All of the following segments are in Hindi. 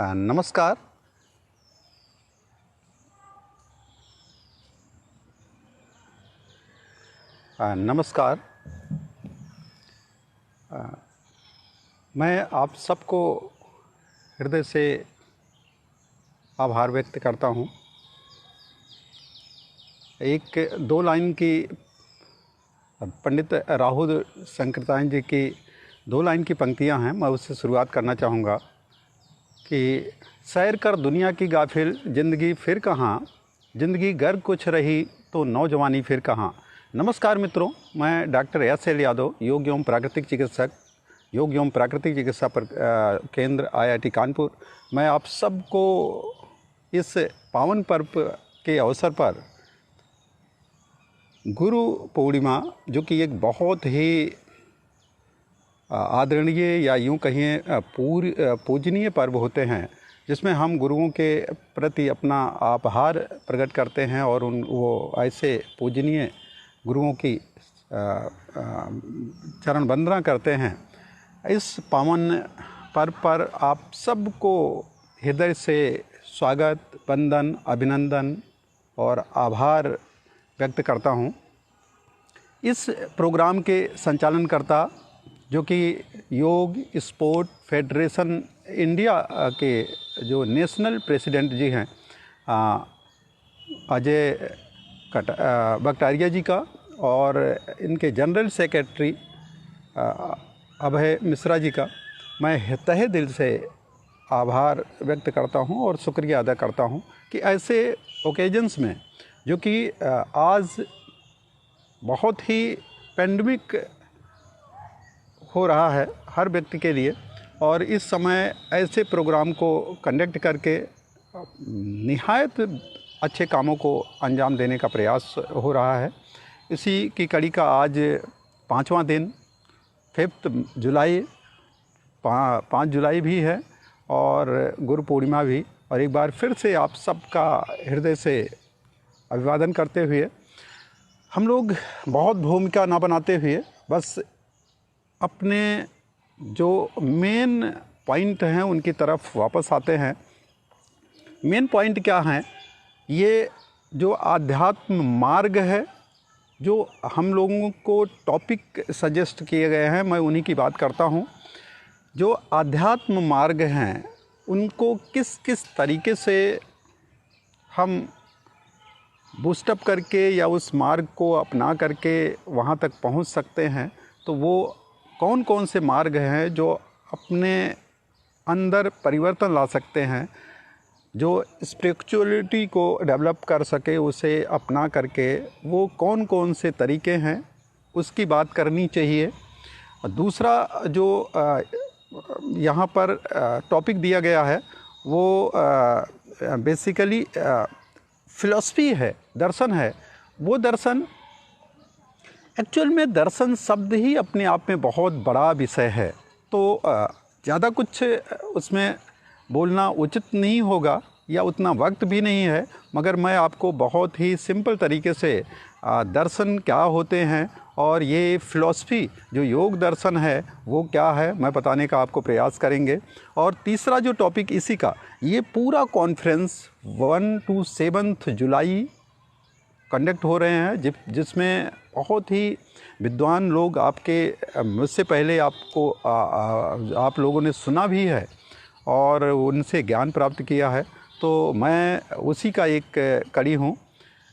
नमस्कार। नमस्कार। मैं आप सबको हृदय से आभार व्यक्त करता हूँ। एक दो लाइन की पंडित राहुल शंकरतायन जी की दो लाइन की पंक्तियाँ हैं, मैं उससे शुरुआत करना चाहूँगा कि सैर कर दुनिया की गाफिल, ज़िंदगी फिर कहाँ, ज़िंदगी गर कुछ रही तो नौजवानी फिर कहाँ। नमस्कार मित्रों, मैं डॉक्टर एस.एल. यादव, योग एवं प्राकृतिक चिकित्सक, योग एवं प्राकृतिक चिकित्सा केंद्र IIT कानपुर। मैं आप सबको इस पावन पर्व के अवसर पर गुरु पूर्णिमा, जो कि एक बहुत ही आदरणीय या यूँ कहिए पूजनीय पर्व होते हैं, जिसमें हम गुरुओं के प्रति अपना आभार प्रकट करते हैं और वो ऐसे पूजनीय गुरुओं की चरण वंदना करते हैं। इस पावन पर्व पर आप सबको हृदय से स्वागत, वंदन, अभिनंदन और आभार व्यक्त करता हूँ। इस प्रोग्राम के संचालनकर्ता, जो कि योग स्पोर्ट फेडरेशन इंडिया के जो नेशनल प्रेसिडेंट जी हैं, अजय बकटारिया जी का, और इनके जनरल सेक्रेटरी अभय मिश्रा जी का मैं तहे दिल से आभार व्यक्त करता हूं और शुक्रिया अदा करता हूं कि ऐसे ओकेजन्स में, जो कि आज बहुत ही पेंडेमिक हो रहा है हर व्यक्ति के लिए, और इस समय ऐसे प्रोग्राम को कंडक्ट करके निहायत अच्छे कामों को अंजाम देने का प्रयास हो रहा है। इसी की कड़ी का आज 5वां दिन, 5 जुलाई, 5 जुलाई भी है और गुरु पूर्णिमा भी। और एक बार फिर से आप सबका हृदय से अभिवादन करते हुए, हम लोग बहुत भूमिका ना बनाते हुए बस अपने जो मेन पॉइंट हैं उनकी तरफ वापस आते हैं। मेन पॉइंट क्या हैं? ये जो आध्यात्म मार्ग है, जो हम लोगों को टॉपिक सजेस्ट किए गए हैं, मैं उन्हीं की बात करता हूँ। जो आध्यात्म मार्ग हैं, उनको किस किस तरीके से हम बूस्टअप करके या उस मार्ग को अपना करके वहाँ तक पहुँच सकते हैं, तो वो कौन कौन से मार्ग हैं जो अपने अंदर परिवर्तन ला सकते हैं, जो स्पिरिचुअलिटी को डेवलप कर सके, उसे अपना करके वो कौन कौन से तरीके हैं, उसकी बात करनी चाहिए। दूसरा जो यहाँ पर टॉपिक दिया गया है, वो बेसिकली फिलॉसफी है, दर्शन है। वो दर्शन, एक्चुअल में दर्शन शब्द ही अपने आप में बहुत बड़ा विषय है, तो ज़्यादा कुछ उसमें बोलना उचित नहीं होगा या उतना वक्त भी नहीं है, मगर मैं आपको बहुत ही सिंपल तरीके से दर्शन क्या होते हैं और ये फ़िलॉसफी जो योग दर्शन है वो क्या है, मैं बताने का आपको प्रयास करेंगे। और तीसरा जो टॉपिक इसी का, ये पूरा कॉन्फ्रेंस 1 to 7 जुलाई कंडक्ट हो रहे हैं, जिसमें बहुत ही विद्वान लोग आपके मुझसे पहले आपको आप लोगों ने सुना भी है और उनसे ज्ञान प्राप्त किया है। तो मैं उसी का एक कड़ी हूँ।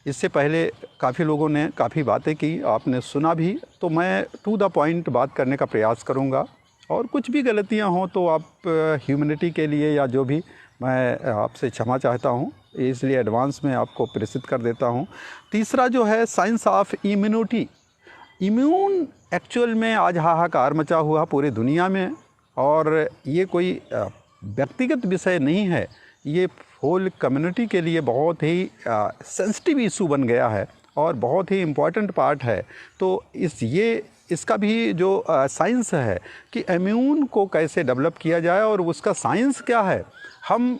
इससे पहले काफ़ी लोगों ने काफ़ी बातें की, आपने सुना भी, तो मैं टू द पॉइंट बात करने का प्रयास करूँगा। और कुछ भी गलतियाँ हों तो आप ह्यूमैनिटी के लिए या जो भी, मैं आपसे क्षमा चाहता हूँ, इसलिए एडवांस में आपको प्रेषित कर देता हूँ। तीसरा जो है science of immunity. Immune actual में आज हाहाकार मचा हुआ पूरी दुनिया में, और ये कोई व्यक्तिगत विषय नहीं है, ये होल कम्युनिटी के लिए बहुत ही सेंसिटिव इशू बन गया है और बहुत ही इम्पॉर्टेंट पार्ट है। तो ये इसका भी जो साइंस है कि इम्यून को कैसे डेवलप किया जाए, और उसका साइंस क्या है। हम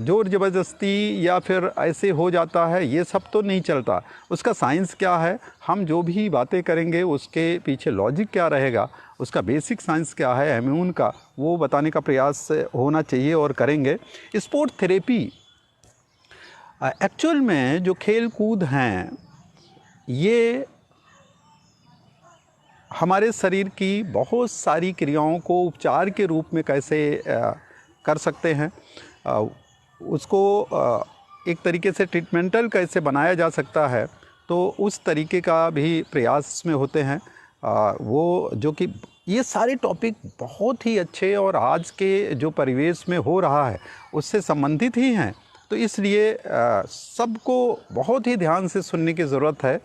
ज़ोर ज़बरदस्ती या फिर ऐसे हो जाता है, ये सब तो नहीं चलता। उसका साइंस क्या है, हम जो भी बातें करेंगे उसके पीछे लॉजिक क्या रहेगा, उसका बेसिक साइंस क्या है इम्यून का, वो बताने का प्रयास होना चाहिए और करेंगे। स्पोर्ट थेरेपी एक्चुअल में जो खेल कूद हैं, ये हमारे शरीर की बहुत सारी क्रियाओं को उपचार के रूप में कैसे कर सकते हैं, उसको एक तरीके से ट्रीटमेंटल कैसे बनाया जा सकता है, तो उस तरीके का भी प्रयास में होते हैं। वो जो कि ये सारे टॉपिक बहुत ही अच्छे और आज के जो परिवेश में हो रहा है उससे संबंधित ही हैं, तो इसलिए सबको बहुत ही ध्यान से सुनने की ज़रूरत है।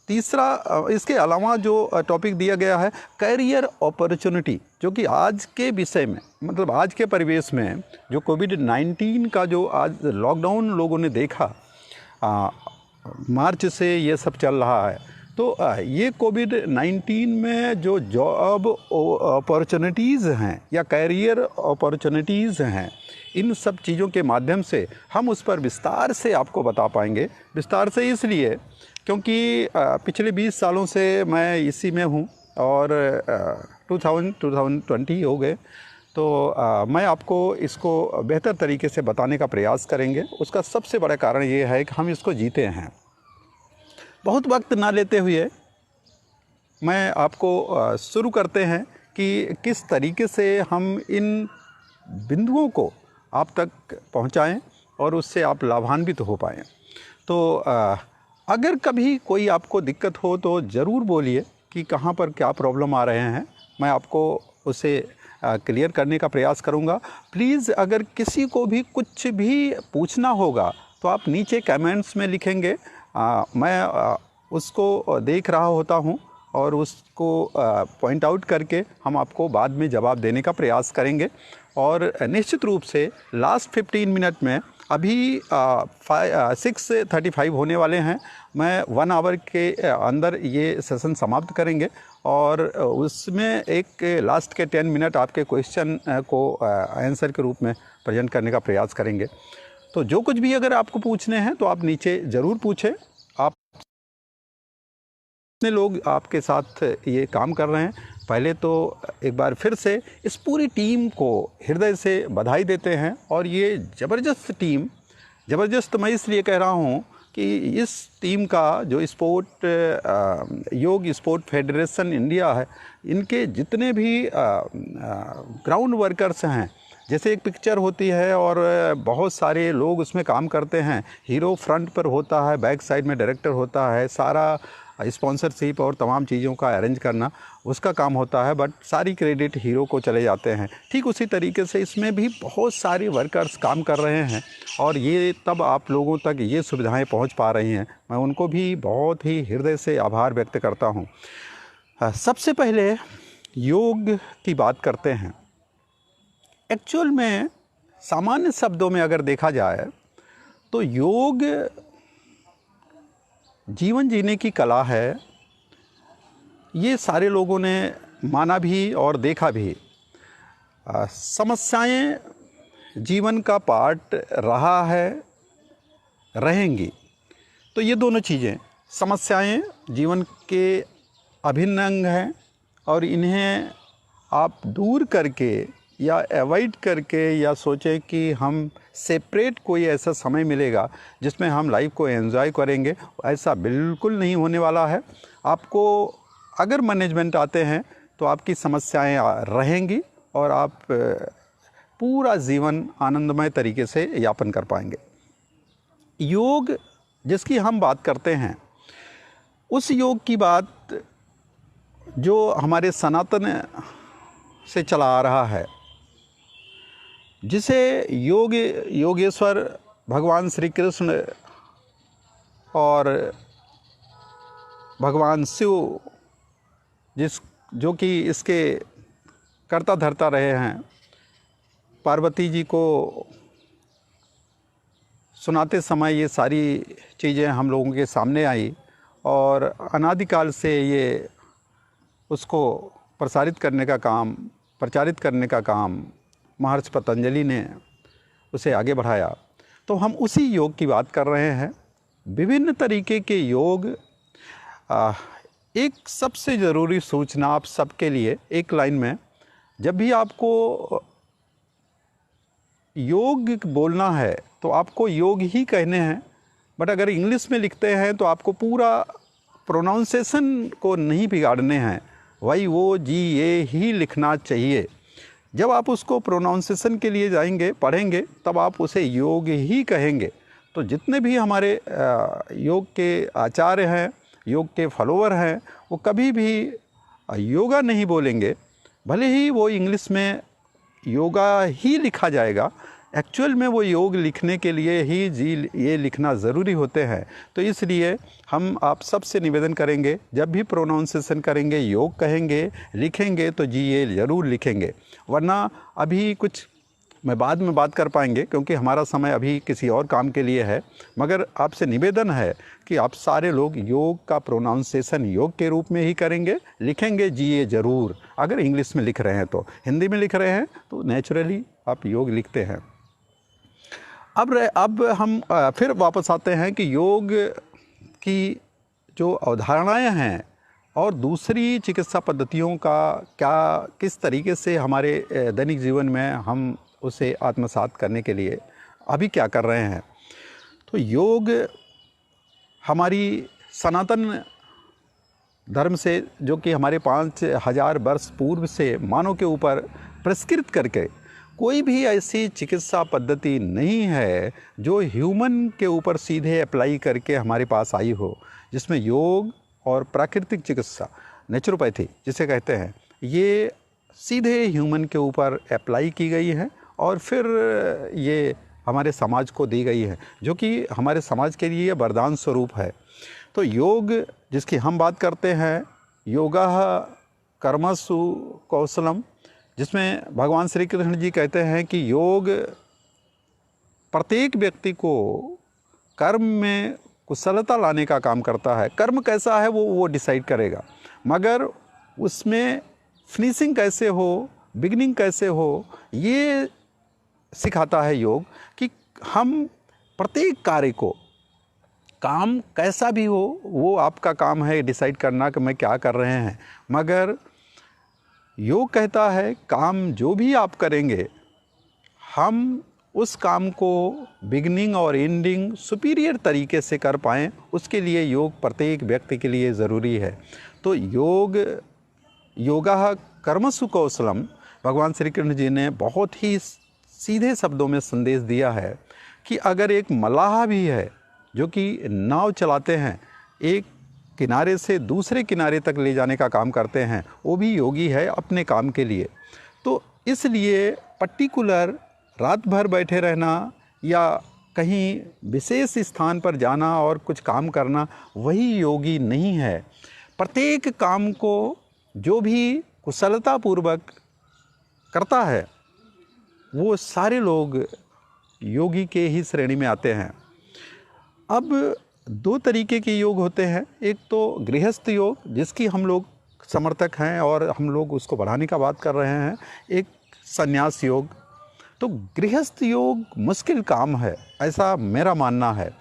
तीसरा, इसके अलावा जो टॉपिक दिया गया है करियर अपॉर्चुनिटी, जो कि आज के विषय में, मतलब आज के परिवेश में जो कोविड-19 का जो आज लॉकडाउन लोगों ने देखा, मार्च से ये सब चल रहा है, तो ये कोविड-19 में जो जॉब अपॉर्चुनिटीज़ हैं या करियर अपॉर्चुनिटीज़ हैं, इन सब चीज़ों के माध्यम से हम उस पर विस्तार से आपको बता पाएंगे। विस्तार से इसलिए क्योंकि पिछले 20 सालों से मैं इसी में हूँ और 2020 हो गए, तो मैं आपको इसको बेहतर तरीके से बताने का प्रयास करेंगे। उसका सबसे बड़ा कारण ये है कि हम इसको जीते हैं। बहुत वक्त ना लेते हुए मैं आपको शुरू करते हैं कि किस तरीके से हम इन बिंदुओं को आप तक पहुंचाएं और उससे आप लाभान्वित हो पाएँ। तो अगर कभी कोई आपको दिक्कत हो तो ज़रूर बोलिए कि कहाँ पर क्या प्रॉब्लम आ रहे हैं, मैं आपको उसे क्लियर करने का प्रयास करूँगा। प्लीज़ अगर किसी को भी कुछ भी पूछना होगा तो आप नीचे कमेंट्स में लिखेंगे, मैं उसको देख रहा होता हूँ और उसको पॉइंट आउट करके हम आपको बाद में जवाब देने का प्रयास करेंगे। और निश्चित रूप से लास्ट 15 मिनट में अभी 6:35 होने वाले हैं, मैं 1 आवर के अंदर ये सेशन समाप्त करेंगे और उसमें एक लास्ट के 10 मिनट आपके क्वेश्चन को आंसर के रूप में प्रेजेंट करने का प्रयास करेंगे। तो जो कुछ भी अगर आपको पूछने हैं तो आप नीचे ज़रूर पूछें। आप कितने लोग आपके साथ ये काम कर रहे हैं, पहले तो एक बार फिर से इस पूरी टीम को हृदय से बधाई देते हैं। और ये ज़बरदस्त टीम, ज़बरदस्त मैं इसलिए कह रहा हूँ कि इस टीम का जो योग स्पोर्ट फेडरेशन इंडिया है, इनके जितने भी ग्राउंड वर्कर्स हैं, जैसे एक पिक्चर होती है और बहुत सारे लोग उसमें काम करते हैं, हीरो फ्रंट पर होता है, बैक साइड में डायरेक्टर होता है, सारा स्पॉन्सरशिप और तमाम चीज़ों का अरेंज करना उसका काम होता है, बट सारी क्रेडिट हीरो को चले जाते हैं। ठीक उसी तरीके से इसमें भी बहुत सारे वर्कर्स काम कर रहे हैं और ये तब आप लोगों तक ये सुविधाएं पहुंच पा रही हैं। मैं उनको भी बहुत ही हृदय से आभार व्यक्त करता हूं। सबसे पहले योग की बात करते हैं। एक्चुअल में सामान्य शब्दों में अगर देखा जाए तो योग जीवन जीने की कला है। ये सारे लोगों ने माना भी और देखा भी। समस्याएं जीवन का पार्ट रहा है, रहेंगी। तो ये दोनों चीज़ें, समस्याएं जीवन के अभिन्न अंग हैं और इन्हें आप दूर करके या अवॉइड करके या सोचें कि हम सेपरेट कोई ऐसा समय मिलेगा जिसमें हम लाइफ को एंजॉय करेंगे, ऐसा बिल्कुल नहीं होने वाला है। आपको अगर मैनेजमेंट आते हैं तो आपकी समस्याएं रहेंगी और आप पूरा जीवन आनंदमय तरीके से यापन कर पाएंगे। योग जिसकी हम बात करते हैं, उस योग की बात जो हमारे सनातन से चला आ रहा है, जिसे योगेश्वर भगवान श्री कृष्ण और भगवान शिव जो कि इसके कर्ता धर्ता रहे हैं, पार्वती जी को सुनाते समय ये सारी चीज़ें हम लोगों के सामने आई और अनादिकाल से ये उसको प्रचारित करने का काम महर्षि पतंजलि ने उसे आगे बढ़ाया। तो हम उसी योग की बात कर रहे हैं। विभिन्न तरीके के योग। एक सबसे ज़रूरी सूचना आप सबके लिए एक लाइन में, जब भी आपको योग बोलना है तो आपको योग ही कहने हैं, बट अगर इंग्लिश में लिखते हैं तो आपको पूरा प्रोनाउंसिएशन को नहीं बिगाड़ने हैं, वही वो जी ये ही लिखना चाहिए। जब आप उसको प्रोनाउंसिएशन के लिए जाएंगे, पढ़ेंगे, तब आप उसे योग ही कहेंगे। तो जितने भी हमारे योग के आचार्य हैं, योग के फॉलोअर हैं, वो कभी भी योगा नहीं बोलेंगे, भले ही वो इंग्लिश में योगा ही लिखा जाएगा, एक्चुअल में वो योग लिखने के लिए ही जी ये लिखना ज़रूरी होते हैं। तो इसलिए हम आप सबसे निवेदन करेंगे, जब भी प्रोनाउंसिएशन करेंगे, योग कहेंगे, लिखेंगे तो जी ये ज़रूर लिखेंगे, वरना अभी कुछ मैं बाद में बात कर पाएंगे क्योंकि हमारा समय अभी किसी और काम के लिए है। मगर आपसे निवेदन है कि आप सारे लोग योग का प्रोनाउंसिएशन योग के रूप में ही करेंगे, लिखेंगे जी ये ज़रूर। अगर इंग्लिश में लिख रहे हैं तो, हिंदी में लिख रहे हैं तो नेचुरली आप योग लिखते हैं। अब हम फिर वापस आते हैं कि योग की जो अवधारणाएं हैं और दूसरी चिकित्सा पद्धतियों का किस तरीके से हमारे दैनिक जीवन में हम उसे आत्मसात करने के लिए अभी क्या कर रहे हैं। तो योग हमारी सनातन धर्म से, जो कि हमारे 5000 वर्ष पूर्व से मानव के ऊपर पुरस्कृत करके कोई भी ऐसी चिकित्सा पद्धति नहीं है जो ह्यूमन के ऊपर सीधे अप्लाई करके हमारे पास आई हो, जिसमें योग और प्राकृतिक चिकित्सा, नेचुरोपैथी जिसे कहते हैं, ये सीधे ह्यूमन के ऊपर अप्लाई की गई है और फिर ये हमारे समाज को दी गई है, जो कि हमारे समाज के लिए वरदान स्वरूप है। तो योग जिसकी हम बात करते हैं, योगा कर्मसु कौशलम, जिसमें भगवान श्री कृष्ण जी कहते हैं कि योग प्रत्येक व्यक्ति को कर्म में कुशलता लाने का काम करता है। कर्म कैसा है वो डिसाइड करेगा, मगर उसमें फिनिशिंग कैसे हो, बिगिनिंग कैसे हो, ये सिखाता है योग कि हम प्रत्येक कार्य को, काम कैसा भी हो, वो आपका काम है डिसाइड करना कि मैं क्या कर रहे हैं। मगर योग कहता है काम जो भी आप करेंगे, हम उस काम को बिगनिंग और एंडिंग सुपीरियर तरीके से कर पाएँ, उसके लिए योग प्रत्येक व्यक्ति के लिए ज़रूरी है। तो योगा कर्मसु कौशलम, भगवान श्री कृष्ण जी ने बहुत ही सीधे शब्दों में संदेश दिया है कि अगर एक मल्लाह भी है जो कि नाव चलाते हैं, एक किनारे से दूसरे किनारे तक ले जाने का काम करते हैं, वो भी योगी है अपने काम के लिए। तो इसलिए पर्टिकुलर रात भर बैठे रहना या कहीं विशेष स्थान पर जाना और कुछ काम करना वही योगी नहीं है। प्रत्येक काम को जो भी कुशलतापूर्वक करता है वो सारे लोग योगी के ही श्रेणी में आते हैं। अब दो तरीके के योग होते हैं, एक तो गृहस्थ योग जिसकी हम लोग समर्थक हैं और हम लोग उसको बढ़ाने का बात कर रहे हैं, एक संन्यास योग। तो गृहस्थ योग मुश्किल काम है, ऐसा मेरा मानना है।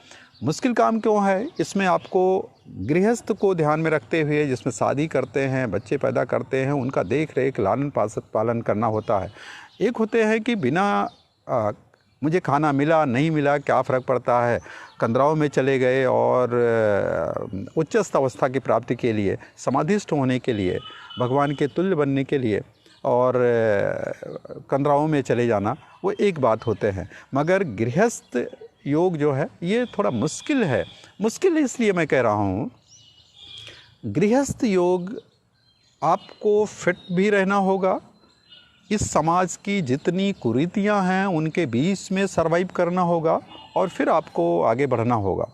मुश्किल काम क्यों है? इसमें आपको गृहस्थ को ध्यान में रखते हुए, जिसमें शादी करते हैं, बच्चे पैदा करते हैं, उनका देख रेख लालन पालन करना होता है। एक होते हैं कि बिना मुझे खाना मिला नहीं मिला क्या फ़र्क पड़ता है, कंदराव में चले गए और उच्चस्थ अवस्था की प्राप्ति के लिए, समाधिस्थ होने के लिए, भगवान के तुल्य बनने के लिए और कंदराव में चले जाना, वो एक बात होते हैं। मगर गृहस्थ योग जो है ये थोड़ा मुश्किल है। मुश्किल इसलिए मैं कह रहा हूँ, गृहस्थ योग आपको फिट भी रहना होगा, इस समाज की जितनी कुरीतियाँ हैं उनके बीच में सर्वाइव करना होगा और फिर आपको आगे बढ़ना होगा।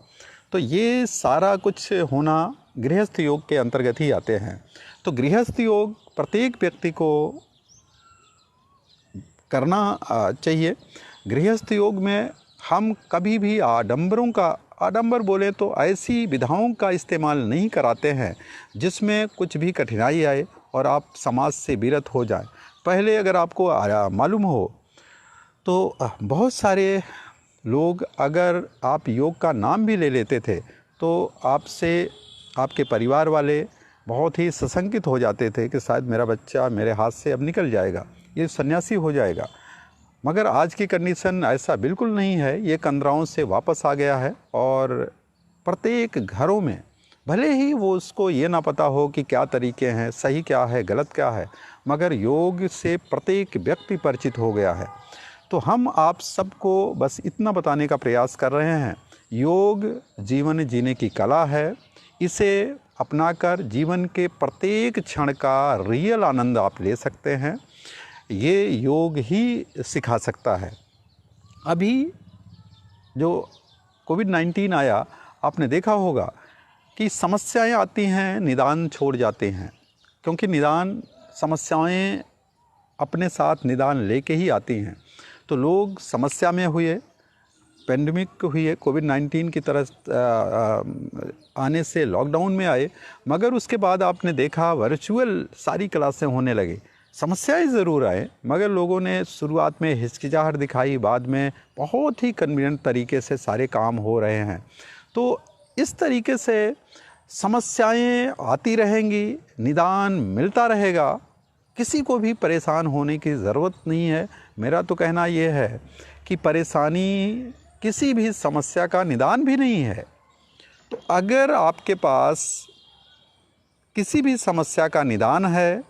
तो ये सारा कुछ होना गृहस्थ योग के अंतर्गत ही आते हैं। तो गृहस्थ योग प्रत्येक व्यक्ति को करना चाहिए। गृहस्थ योग में हम कभी भी आडंबर बोले तो ऐसी विधाओं का इस्तेमाल नहीं कराते हैं जिसमें कुछ भी कठिनाई आए और आप समाज से विरत हो जाएं। पहले अगर आपको मालूम हो तो बहुत सारे लोग, अगर आप योग का नाम भी ले लेते थे तो आपसे आपके परिवार वाले बहुत ही सशंकित हो जाते थे कि शायद मेरा बच्चा मेरे हाथ से अब निकल जाएगा, ये सन्यासी हो जाएगा। मगर आज की कंडीशन ऐसा बिल्कुल नहीं है, ये कंदराओं से वापस आ गया है और प्रत्येक घरों में, भले ही वो उसको ये ना पता हो कि क्या तरीके हैं, सही क्या है, गलत क्या है, मगर योग से प्रत्येक व्यक्ति परिचित हो गया है। तो हम आप सबको बस इतना बताने का प्रयास कर रहे हैं, योग जीवन जीने की कला है। इसे अपनाकर जीवन के प्रत्येक क्षण का रियल आनंद आप ले सकते हैं। ये योग ही सिखा सकता है। अभी जो कोविड-19 आया, आपने देखा होगा कि समस्याएं आती हैं, निदान छोड़ जाते हैं, क्योंकि निदान समस्याएं अपने साथ निदान लेके ही आती हैं। तो लोग समस्या में हुए, पेंडेमिक हुई, कोविड-19 की तरह आने से लॉकडाउन में आए, मगर उसके बाद आपने देखा वर्चुअल सारी क्लासें होने लगी। समस्याएं ज़रूर आए, मगर लोगों ने शुरुआत में हिचकिचाहट दिखाई, बाद में बहुत ही कन्वीनियंट तरीके से सारे काम हो रहे हैं। तो इस तरीके से समस्याएं आती रहेंगी, निदान मिलता रहेगा, किसी को भी परेशान होने की ज़रूरत नहीं है। मेरा तो कहना ये है कि परेशानी किसी भी समस्या का निदान भी नहीं है। तो अगर आपके पास किसी भी समस्या का निदान है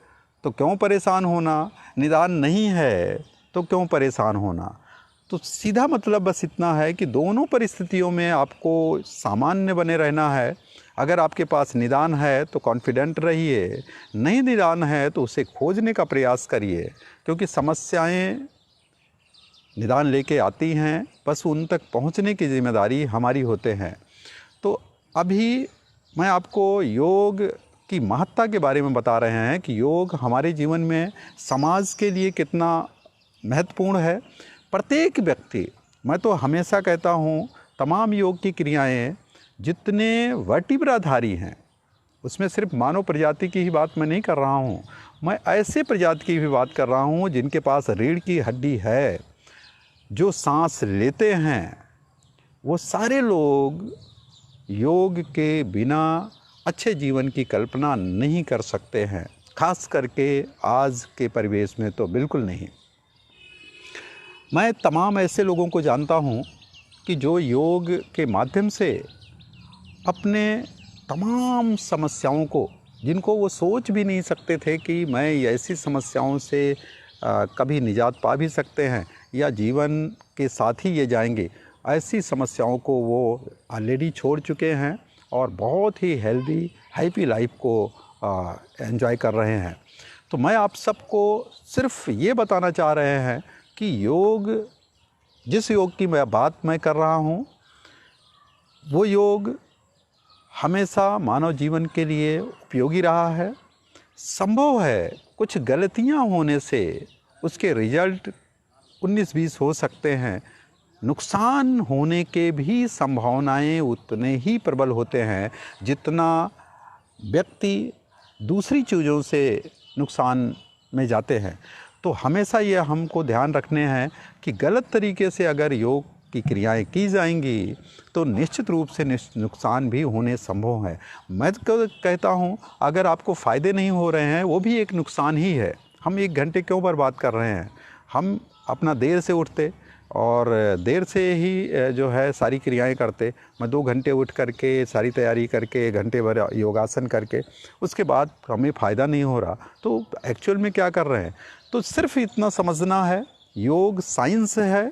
तो क्यों परेशान होना, निदान नहीं है तो क्यों परेशान होना। तो सीधा मतलब बस इतना है कि दोनों परिस्थितियों में आपको सामान्य बने रहना है। अगर आपके पास निदान है तो कॉन्फिडेंट रहिए, नहीं निदान है तो उसे खोजने का प्रयास करिए, क्योंकि समस्याएं निदान लेके आती हैं, बस उन तक पहुंचने की जिम्मेदारी हमारी होते हैं। तो अभी मैं आपको योग की महत्ता के बारे में बता रहे हैं कि योग हमारे जीवन में समाज के लिए कितना महत्वपूर्ण है। प्रत्येक व्यक्ति, मैं तो हमेशा कहता हूँ, तमाम योग की क्रियाएं जितने वर्टिब्राधारी हैं, उसमें सिर्फ मानव प्रजाति की ही बात मैं नहीं कर रहा हूँ, मैं ऐसे प्रजाति की भी बात कर रहा हूँ जिनके पास रीढ़ की हड्डी है, जो सांस लेते हैं, वो सारे लोग योग के बिना अच्छे जीवन की कल्पना नहीं कर सकते हैं। खास करके आज के परिवेश में तो बिल्कुल नहीं। मैं तमाम ऐसे लोगों को जानता हूँ कि जो योग के माध्यम से अपने तमाम समस्याओं को, जिनको वो सोच भी नहीं सकते थे कि मैं ऐसी समस्याओं से कभी निजात पा भी सकते हैं या जीवन के साथ ही ये जाएंगे, ऐसी समस्याओं को वो ऑलरेडी छोड़ चुके हैं और बहुत ही हेल्दी हैप्पी लाइफ को एंजॉय कर रहे हैं। तो मैं आप सबको सिर्फ ये बताना चाह रहे हैं कि योग, जिस योग की बात मैं कर रहा हूँ, वो योग हमेशा मानव जीवन के लिए उपयोगी रहा है। संभव है कुछ गलतियाँ होने से उसके रिजल्ट 19-20 हो सकते हैं, नुकसान होने के भी संभावनाएं उतने ही प्रबल होते हैं जितना व्यक्ति दूसरी चीज़ों से नुकसान में जाते हैं। तो हमेशा ये हमको ध्यान रखने हैं कि गलत तरीके से अगर योग की क्रियाएं की जाएंगी तो निश्चित रूप से नुकसान भी होने संभव है। मैं तो कहता हूँ, अगर आपको फ़ायदे नहीं हो रहे हैं वो भी एक नुकसान ही है। हम 1 घंटे क्यों बर्बाद कर रहे हैं? हम अपना देर से उठते और देर से ही जो है सारी क्रियाएं करते। मैं 2 घंटे उठ करके सारी तैयारी करके 1 घंटे भर योगासन करके उसके बाद हमें फ़ायदा नहीं हो रहा, तो एक्चुअल में क्या कर रहे हैं? तो सिर्फ इतना समझना है, योग साइंस है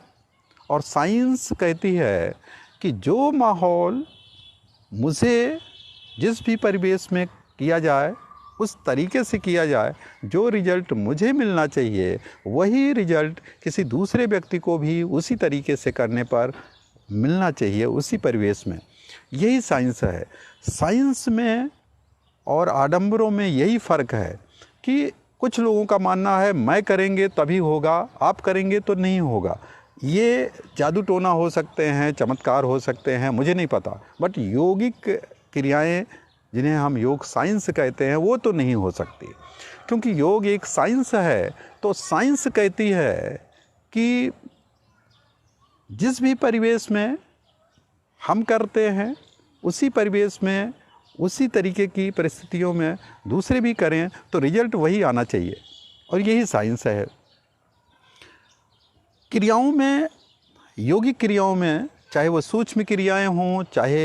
और साइंस कहती है कि जो माहौल मुझे जिस भी परिवेश में किया जाए उस तरीके से किया जाए, जो रिज़ल्ट मुझे मिलना चाहिए वही रिज़ल्ट किसी दूसरे व्यक्ति को भी उसी तरीके से करने पर मिलना चाहिए उसी परिवेश में। यही साइंस है। साइंस में और आडंबरों में यही फ़र्क है कि कुछ लोगों का मानना है मैं करेंगे तभी होगा, आप करेंगे तो नहीं होगा। ये जादू टोना हो सकते हैं, चमत्कार हो सकते हैं, मुझे नहीं पता, बट योगिक क्रियाएं जिन्हें हम योग साइंस कहते हैं वो तो नहीं हो सकती। क्योंकि योग एक साइंस है। तो साइंस कहती है कि जिस भी परिवेश में हम करते हैं, उसी परिवेश में, उसी तरीके की परिस्थितियों में दूसरे भी करें तो रिजल्ट वही आना चाहिए, और यही साइंस है। क्रियाओं में, योगिक क्रियाओं में, चाहे वो सूक्ष्म क्रियाएं हों, चाहे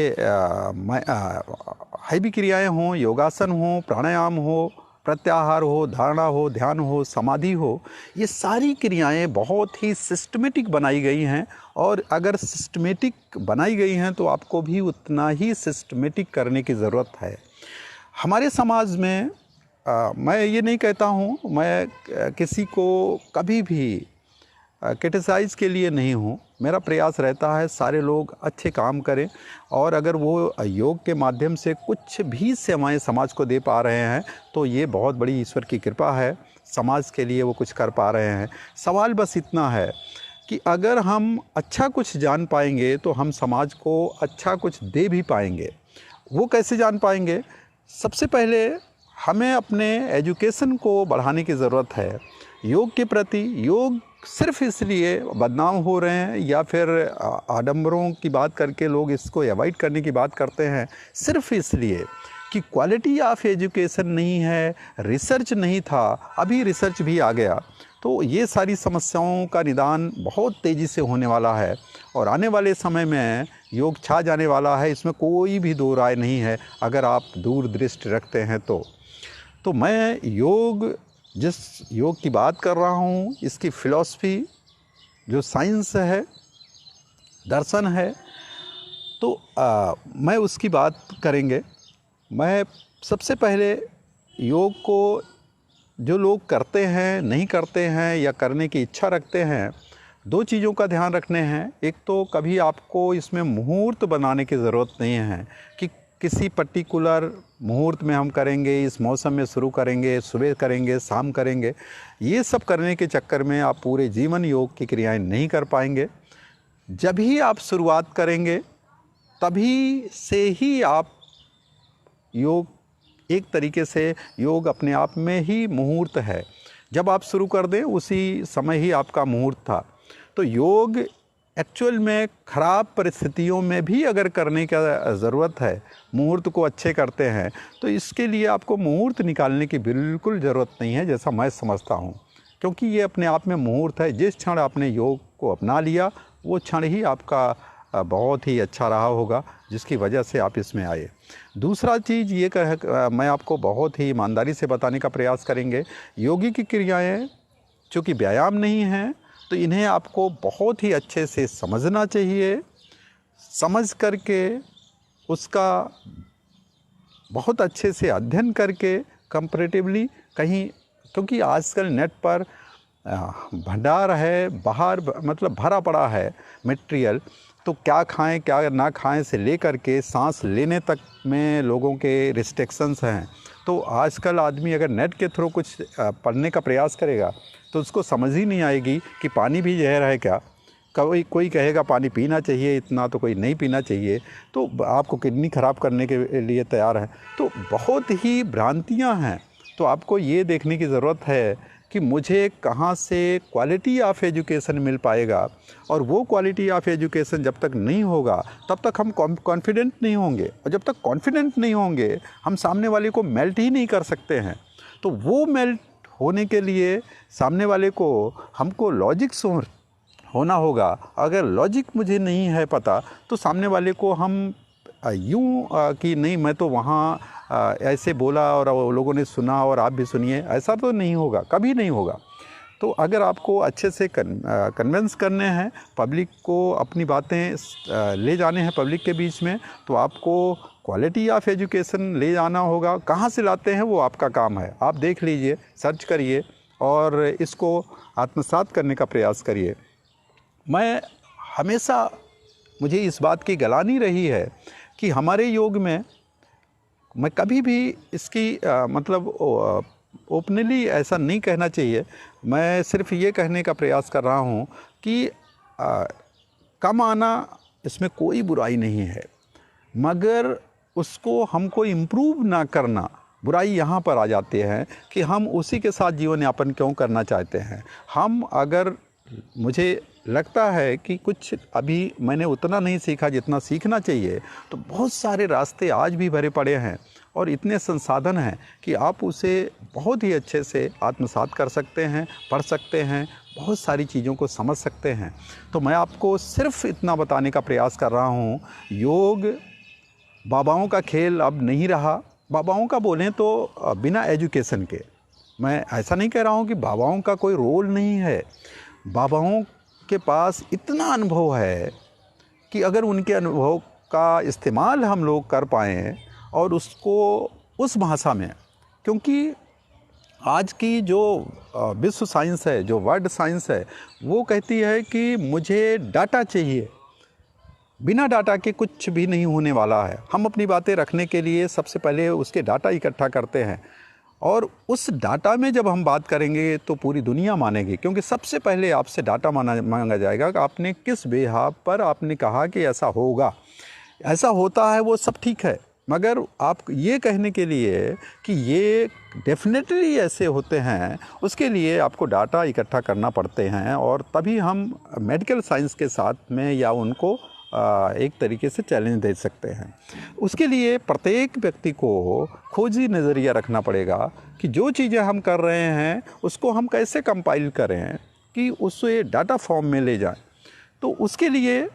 हैवी क्रियाएं हों, योगासन हो, प्राणायाम हो, प्रत्याहार हो, धारणा हो, ध्यान हो, समाधि हो, ये सारी क्रियाएं बहुत ही सिस्टमेटिक बनाई गई हैं। और अगर सिस्टमेटिक बनाई गई हैं तो आपको भी उतना ही सिस्टमेटिक करने की ज़रूरत है। हमारे समाज में मैं ये नहीं कहता हूँ, मैं किसी को कभी भी क्रिटिसाइज़ के लिए नहीं हूँ। मेरा प्रयास रहता है सारे लोग अच्छे काम करें, और अगर वो योग के माध्यम से कुछ भी सेवाएं समाज को दे पा रहे हैं तो ये बहुत बड़ी ईश्वर की कृपा है, समाज के लिए वो कुछ कर पा रहे हैं। सवाल बस इतना है कि अगर हम अच्छा कुछ जान पाएंगे तो हम समाज को अच्छा कुछ दे भी पाएंगे। वो कैसे जान पाएंगे? सबसे पहले हमें अपने एजुकेशन को बढ़ाने की ज़रूरत है। योग के प्रति, योग सिर्फ इसलिए बदनाम हो रहे हैं या फिर आडंबरों की बात करके लोग इसको अवॉइड करने की बात करते हैं, सिर्फ इसलिए कि क्वालिटी ऑफ एजुकेशन नहीं है, रिसर्च नहीं था। अभी रिसर्च भी आ गया तो ये सारी समस्याओं का निदान बहुत तेज़ी से होने वाला है, और आने वाले समय में योग छा जाने वाला है, इसमें कोई भी दो राय नहीं है अगर आप दूरदृष्टि रखते हैं तो मैं जिस योग की बात कर रहा हूँ, इसकी फ़िलॉसफी जो साइंस है, दर्शन है, तो मैं उसकी बात करेंगे। मैं सबसे पहले योग को जो लोग करते हैं, नहीं करते हैं या करने की इच्छा रखते हैं, दो चीज़ों का ध्यान रखने हैं। एक तो कभी आपको इसमें मुहूर्त बनाने की ज़रूरत नहीं है कि किसी पर्टिकुलर मुहूर्त में हम करेंगे, इस मौसम में शुरू करेंगे, सुबह करेंगे, शाम करेंगे। ये सब करने के चक्कर में आप पूरे जीवन योग की क्रियाएं नहीं कर पाएंगे। जब ही आप शुरुआत करेंगे तभी से ही आप योग, एक तरीके से योग अपने आप में ही मुहूर्त है। जब आप शुरू कर दें उसी समय ही आपका मुहूर्त था। तो योग एक्चुअल में ख़राब परिस्थितियों में भी अगर करने का ज़रूरत है, मुहूर्त को अच्छे करते हैं, तो इसके लिए आपको मुहूर्त निकालने की बिल्कुल ज़रूरत नहीं है, जैसा मैं समझता हूँ। क्योंकि ये अपने आप में मुहूर्त है। जिस क्षण आपने योग को अपना लिया वो क्षण ही आपका बहुत ही अच्छा रहा होगा, जिसकी वजह से आप इसमें आए। दूसरा चीज़ ये मैं आपको बहुत ही ईमानदारी से बताने का प्रयास करेंगे। योगी की क्रियाएँ चूँकि व्यायाम नहीं हैं तो इन्हें आपको बहुत ही अच्छे से समझना चाहिए। समझ करके उसका बहुत अच्छे से अध्ययन करके कंपैरेटिवली कहीं, क्योंकि आजकल नेट पर भंडार है, बाहर मतलब भरा पड़ा है मटेरियल, तो क्या खाएं क्या ना खाएं से लेकर के सांस लेने तक में लोगों के रिस्ट्रिक्शंस हैं। तो आजकल आदमी अगर नेट के थ्रू कुछ पढ़ने का प्रयास करेगा तो उसको समझ ही नहीं आएगी कि पानी भी जहर है क्या। कोई कहेगा पानी पीना चाहिए इतना, तो कोई नहीं पीना चाहिए, तो आपको किडनी ख़राब करने के लिए तैयार है। तो बहुत ही भ्रांतियां हैं। तो आपको ये देखने की ज़रूरत है कि मुझे कहाँ से क्वालिटी ऑफ एजुकेशन मिल पाएगा, और वो क्वालिटी ऑफ एजुकेशन जब तक नहीं होगा तब तक हम कॉन्फिडेंट नहीं होंगे, और जब तक कॉन्फिडेंट नहीं होंगे हम सामने वाले को मेल्ट ही नहीं कर सकते हैं। तो वो मेल्ट होने के लिए सामने वाले को हमको लॉजिक होना होगा। अगर लॉजिक मुझे नहीं है पता तो सामने वाले को हम यूँ कि नहीं मैं तो वहाँ ऐसे बोला और लोगों ने सुना और आप भी सुनिए, ऐसा तो नहीं होगा, कभी नहीं होगा। तो अगर आपको अच्छे से कन्विंस करने हैं, पब्लिक को अपनी बातें ले जाने हैं पब्लिक के बीच में, तो आपको क्वालिटी ऑफ एजुकेशन ले जाना होगा। कहाँ से लाते हैं वो आपका काम है। आप देख लीजिए, सर्च करिए और इसको आत्मसात करने का प्रयास करिए। मैं हमेशा, मुझे इस बात की ग्लानि रही है कि हमारे योग में, मैं कभी भी इसकी मतलब ओपनली ऐसा नहीं कहना चाहिए, मैं सिर्फ ये कहने का प्रयास कर रहा हूँ कि कम आना इसमें कोई बुराई नहीं है, मगर उसको हमको इम्प्रूव ना करना बुराई यहाँ पर आ जाती है कि हम उसी के साथ जीवन यापन क्यों करना चाहते हैं। हम अगर, मुझे लगता है कि कुछ अभी मैंने उतना नहीं सीखा जितना सीखना चाहिए, तो बहुत सारे रास्ते आज भी भरे पड़े हैं और इतने संसाधन हैं कि आप उसे बहुत ही अच्छे से आत्मसात कर सकते हैं, पढ़ सकते हैं, बहुत सारी चीज़ों को समझ सकते हैं। तो मैं आपको सिर्फ इतना बताने का प्रयास कर रहा हूँ, योग बाबाओं का खेल अब नहीं रहा। बाबाओं का बोलें तो बिना एजुकेशन के, मैं ऐसा नहीं कह रहा हूँ कि बाबाओं का कोई रोल नहीं है। बाबाओं के पास इतना अनुभव है कि अगर उनके अनुभव का इस्तेमाल हम लोग कर पाएँ और उसको उस भाषा में, क्योंकि आज की जो विश्व साइंस है, जो वर्ल्ड साइंस है, वो कहती है कि मुझे डाटा चाहिए, बिना डाटा के कुछ भी नहीं होने वाला है। हम अपनी बातें रखने के लिए सबसे पहले उसके डाटा इकट्ठा करते हैं और उस डाटा में जब हम बात करेंगे तो पूरी दुनिया मानेगी, क्योंकि सबसे पहले आपसे डाटा मांगा जाएगा कि आपने किस बेहाव पर आपने कहा कि ऐसा होगा, ऐसा होता है, वो सब ठीक है, मगर आप ये कहने के लिए कि ये डेफिनेटली ऐसे होते हैं, उसके लिए आपको डाटा इकट्ठा करना पड़ते हैं और तभी हम मेडिकल साइंस के साथ में या उनको एक तरीके से चैलेंज दे सकते हैं। उसके लिए प्रत्येक व्यक्ति को खोजी नज़रिया रखना पड़ेगा कि जो चीज़ें हम कर रहे हैं उसको हम कैसे कंपाइल करें कि उसे डाटा फॉर्म में ले जाएं। तो उसके लिए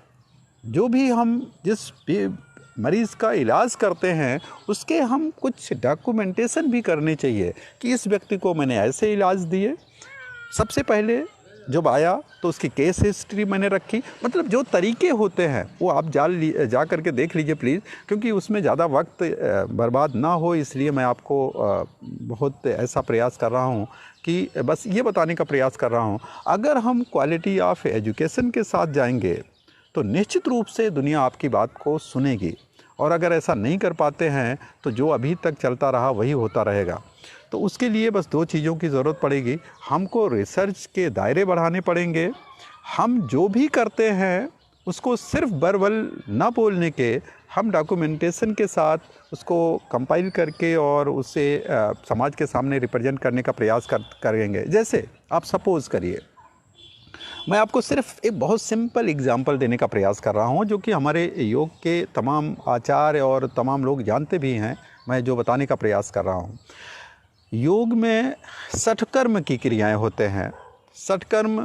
जो भी हम जिस भी मरीज़ का इलाज करते हैं उसके हम कुछ डॉक्यूमेंटेशन भी करने चाहिए कि इस व्यक्ति को मैंने ऐसे इलाज दिए, सबसे पहले जब आया तो उसकी केस हिस्ट्री मैंने रखी, मतलब जो तरीके होते हैं वो आप जा करके देख लीजिए प्लीज़, क्योंकि उसमें ज़्यादा वक्त बर्बाद ना हो, इसलिए मैं आपको बहुत ऐसा प्रयास कर रहा हूँ कि बस ये बताने का प्रयास कर रहा हूँ। अगर हम क्वालिटी ऑफ एजुकेशन के साथ जाएंगे तो निश्चित रूप से दुनिया आपकी बात को सुनेगी, और अगर ऐसा नहीं कर पाते हैं तो जो अभी तक चलता रहा वही होता रहेगा। तो उसके लिए बस दो चीज़ों की ज़रूरत पड़ेगी, हमको रिसर्च के दायरे बढ़ाने पड़ेंगे। हम जो भी करते हैं उसको सिर्फ वर्बल ना बोलने के, हम डॉक्यूमेंटेशन के साथ उसको कंपाइल करके और उसे समाज के सामने रिप्रेजेंट करने का प्रयास करेंगे। जैसे आप सपोज़ करिए, मैं आपको सिर्फ एक बहुत सिंपल एग्जांपल देने का प्रयास कर रहा हूँ जो कि हमारे योग के तमाम आचार्य और तमाम लोग जानते भी हैं। मैं जो बताने का प्रयास कर रहा हूँ, योग में षटकर्म की क्रियाएं होते हैं। षटकर्म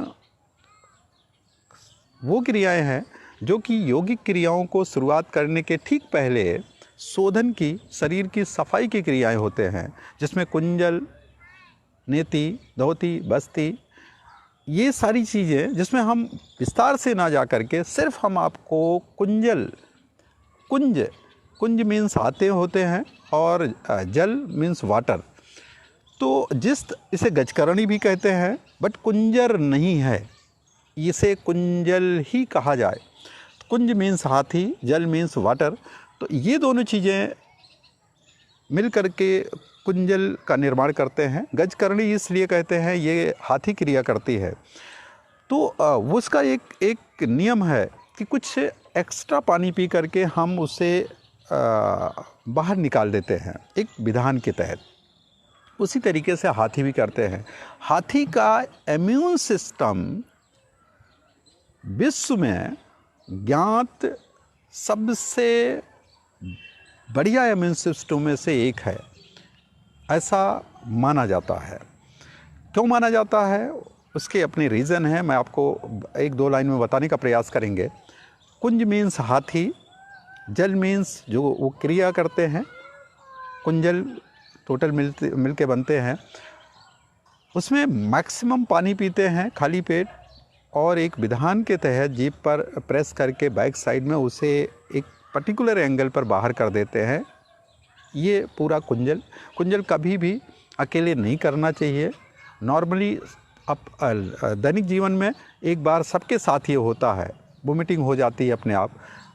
वो क्रियाएं हैं जो कि यौगिक क्रियाओं को शुरुआत करने के ठीक पहले शोधन की, शरीर की सफाई की क्रियाएं होते हैं, जिसमें कुंजल, नेति, धोती, बस्ती, ये सारी चीज़ें, जिसमें हम विस्तार से ना जा करके सिर्फ हम आपको कुंज मीन्स हाथे होते हैं और जल मीन्स वाटर, तो इसे गजकरणी भी कहते हैं, बट कुंजर नहीं है, इसे कुंजल ही कहा जाए। कुंज मीन्स हाथी, जल मीन्स वाटर, तो ये दोनों चीज़ें मिल करके कुंजल का निर्माण करते हैं। गजकरणी इसलिए कहते हैं ये हाथी क्रिया करती है। तो उसका एक नियम है कि कुछ एक्स्ट्रा पानी पी करके हम उसे बाहर निकाल देते हैं एक विधान के तहत। उसी तरीके से हाथी भी करते हैं। हाथी का इम्यून सिस्टम विश्व में ज्ञात सबसे बढ़िया इम्यून सिस्टम में से एक है, ऐसा माना जाता है। क्यों माना जाता है, उसके अपने रीज़न है, मैं आपको एक दो लाइन में बताने का प्रयास करेंगे। कुंज मीन्स हाथी, जल मीन्स जो वो क्रिया करते हैं, कुंजल टोटल मिल के बनते हैं, उसमें मैक्सिमम पानी पीते हैं खाली पेट, और एक विधान के तहत जीभ पर प्रेस करके बैक साइड में उसे एक पर्टिकुलर एंगल पर बाहर कर देते हैं। ये पूरा कुंजल कभी भी अकेले नहीं करना चाहिए। नॉर्मली दैनिक जीवन में एक बार सबके साथ ये होता है, वोमिटिंग हो जाती है अपने आप,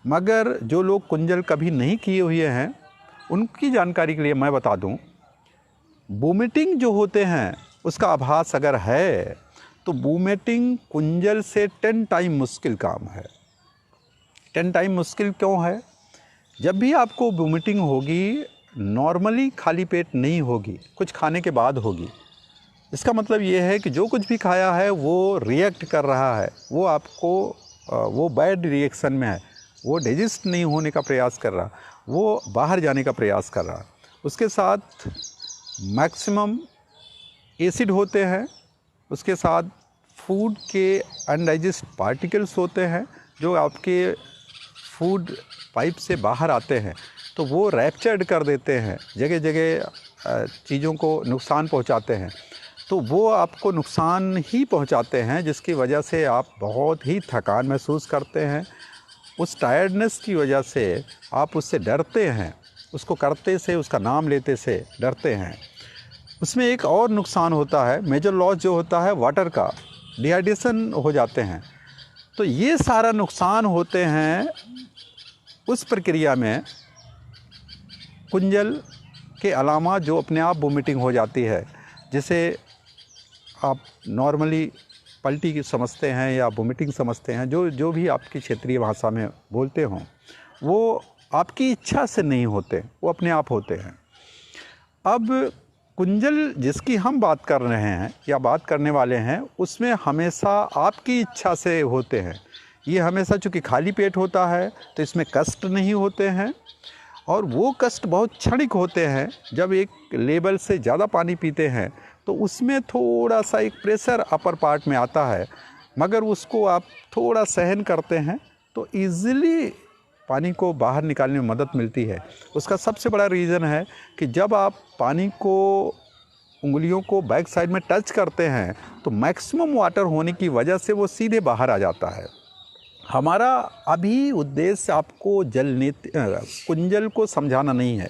मगर जो लोग कुंजल कभी नहीं किए हुए हैं उनकी जानकारी के लिए मैं बता दूं, वोमिटिंग जो होते हैं उसका आभास अगर है तो वोमिटिंग कुंजल से 10 टाइम मुश्किल काम है। 10 टाइम मुश्किल क्यों है? जब भी आपको वोमिटिंग होगी नॉर्मली खाली पेट नहीं होगी, कुछ खाने के बाद होगी। इसका मतलब ये है कि जो कुछ भी खाया है वो रिएक्ट कर रहा है, वो आपको वो बैड रिएक्शन में है, वो डाइजेस्ट नहीं होने का प्रयास कर रहा, वो बाहर जाने का प्रयास कर रहा। उसके साथ मैक्सिमम एसिड होते हैं, उसके साथ फूड के अनडाइजेस्ट पार्टिकल्स होते हैं जो आपके फूड पाइप से बाहर आते हैं, तो वो रैप्चर्ड कर देते हैं, जगह जगह चीज़ों को नुकसान पहुंचाते हैं। तो वो आपको नुकसान ही पहुंचाते हैं, जिसकी वजह से आप बहुत ही थकान महसूस करते हैं। उस टायर्डनेस की वजह से आप उससे डरते हैं, उसको करते से, उसका नाम लेते से डरते हैं। उसमें एक और नुकसान होता है, मेजर लॉस जो होता है वाटर का, डिहाइड्रेशन हो जाते हैं। तो ये सारा नुकसान होते हैं उस प्रक्रिया में। कुंजल के अलावा जो अपने आप वोमिटिंग हो जाती है, जिसे आप नॉर्मली पल्टी की समझते हैं या वोमिटिंग समझते हैं, जो भी आपकी क्षेत्रीय भाषा में बोलते हों, वो आपकी इच्छा से नहीं होते, वो अपने आप होते हैं। अब कुंजल जिसकी हम बात कर रहे हैं या बात करने वाले हैं, उसमें हमेशा आपकी इच्छा से होते हैं। ये हमेशा चूँकि खाली पेट होता है तो इसमें कष्ट नहीं होते हैं, और वो कष्ट बहुत क्षणिक होते हैं। जब एक लेवल से ज़्यादा पानी पीते हैं तो उसमें थोड़ा सा एक प्रेशर अपर पार्ट में आता है, मगर उसको आप थोड़ा सहन करते हैं तो ईज़िली पानी को बाहर निकालने में मदद मिलती है। उसका सबसे बड़ा रीज़न है कि जब आप पानी को उंगलियों को बैक साइड में टच करते हैं तो मैक्सिमम वाटर होने की वजह से वो सीधे बाहर आ जाता है। हमारा अभी उद्देश्य आपको कुंजल को समझाना नहीं है,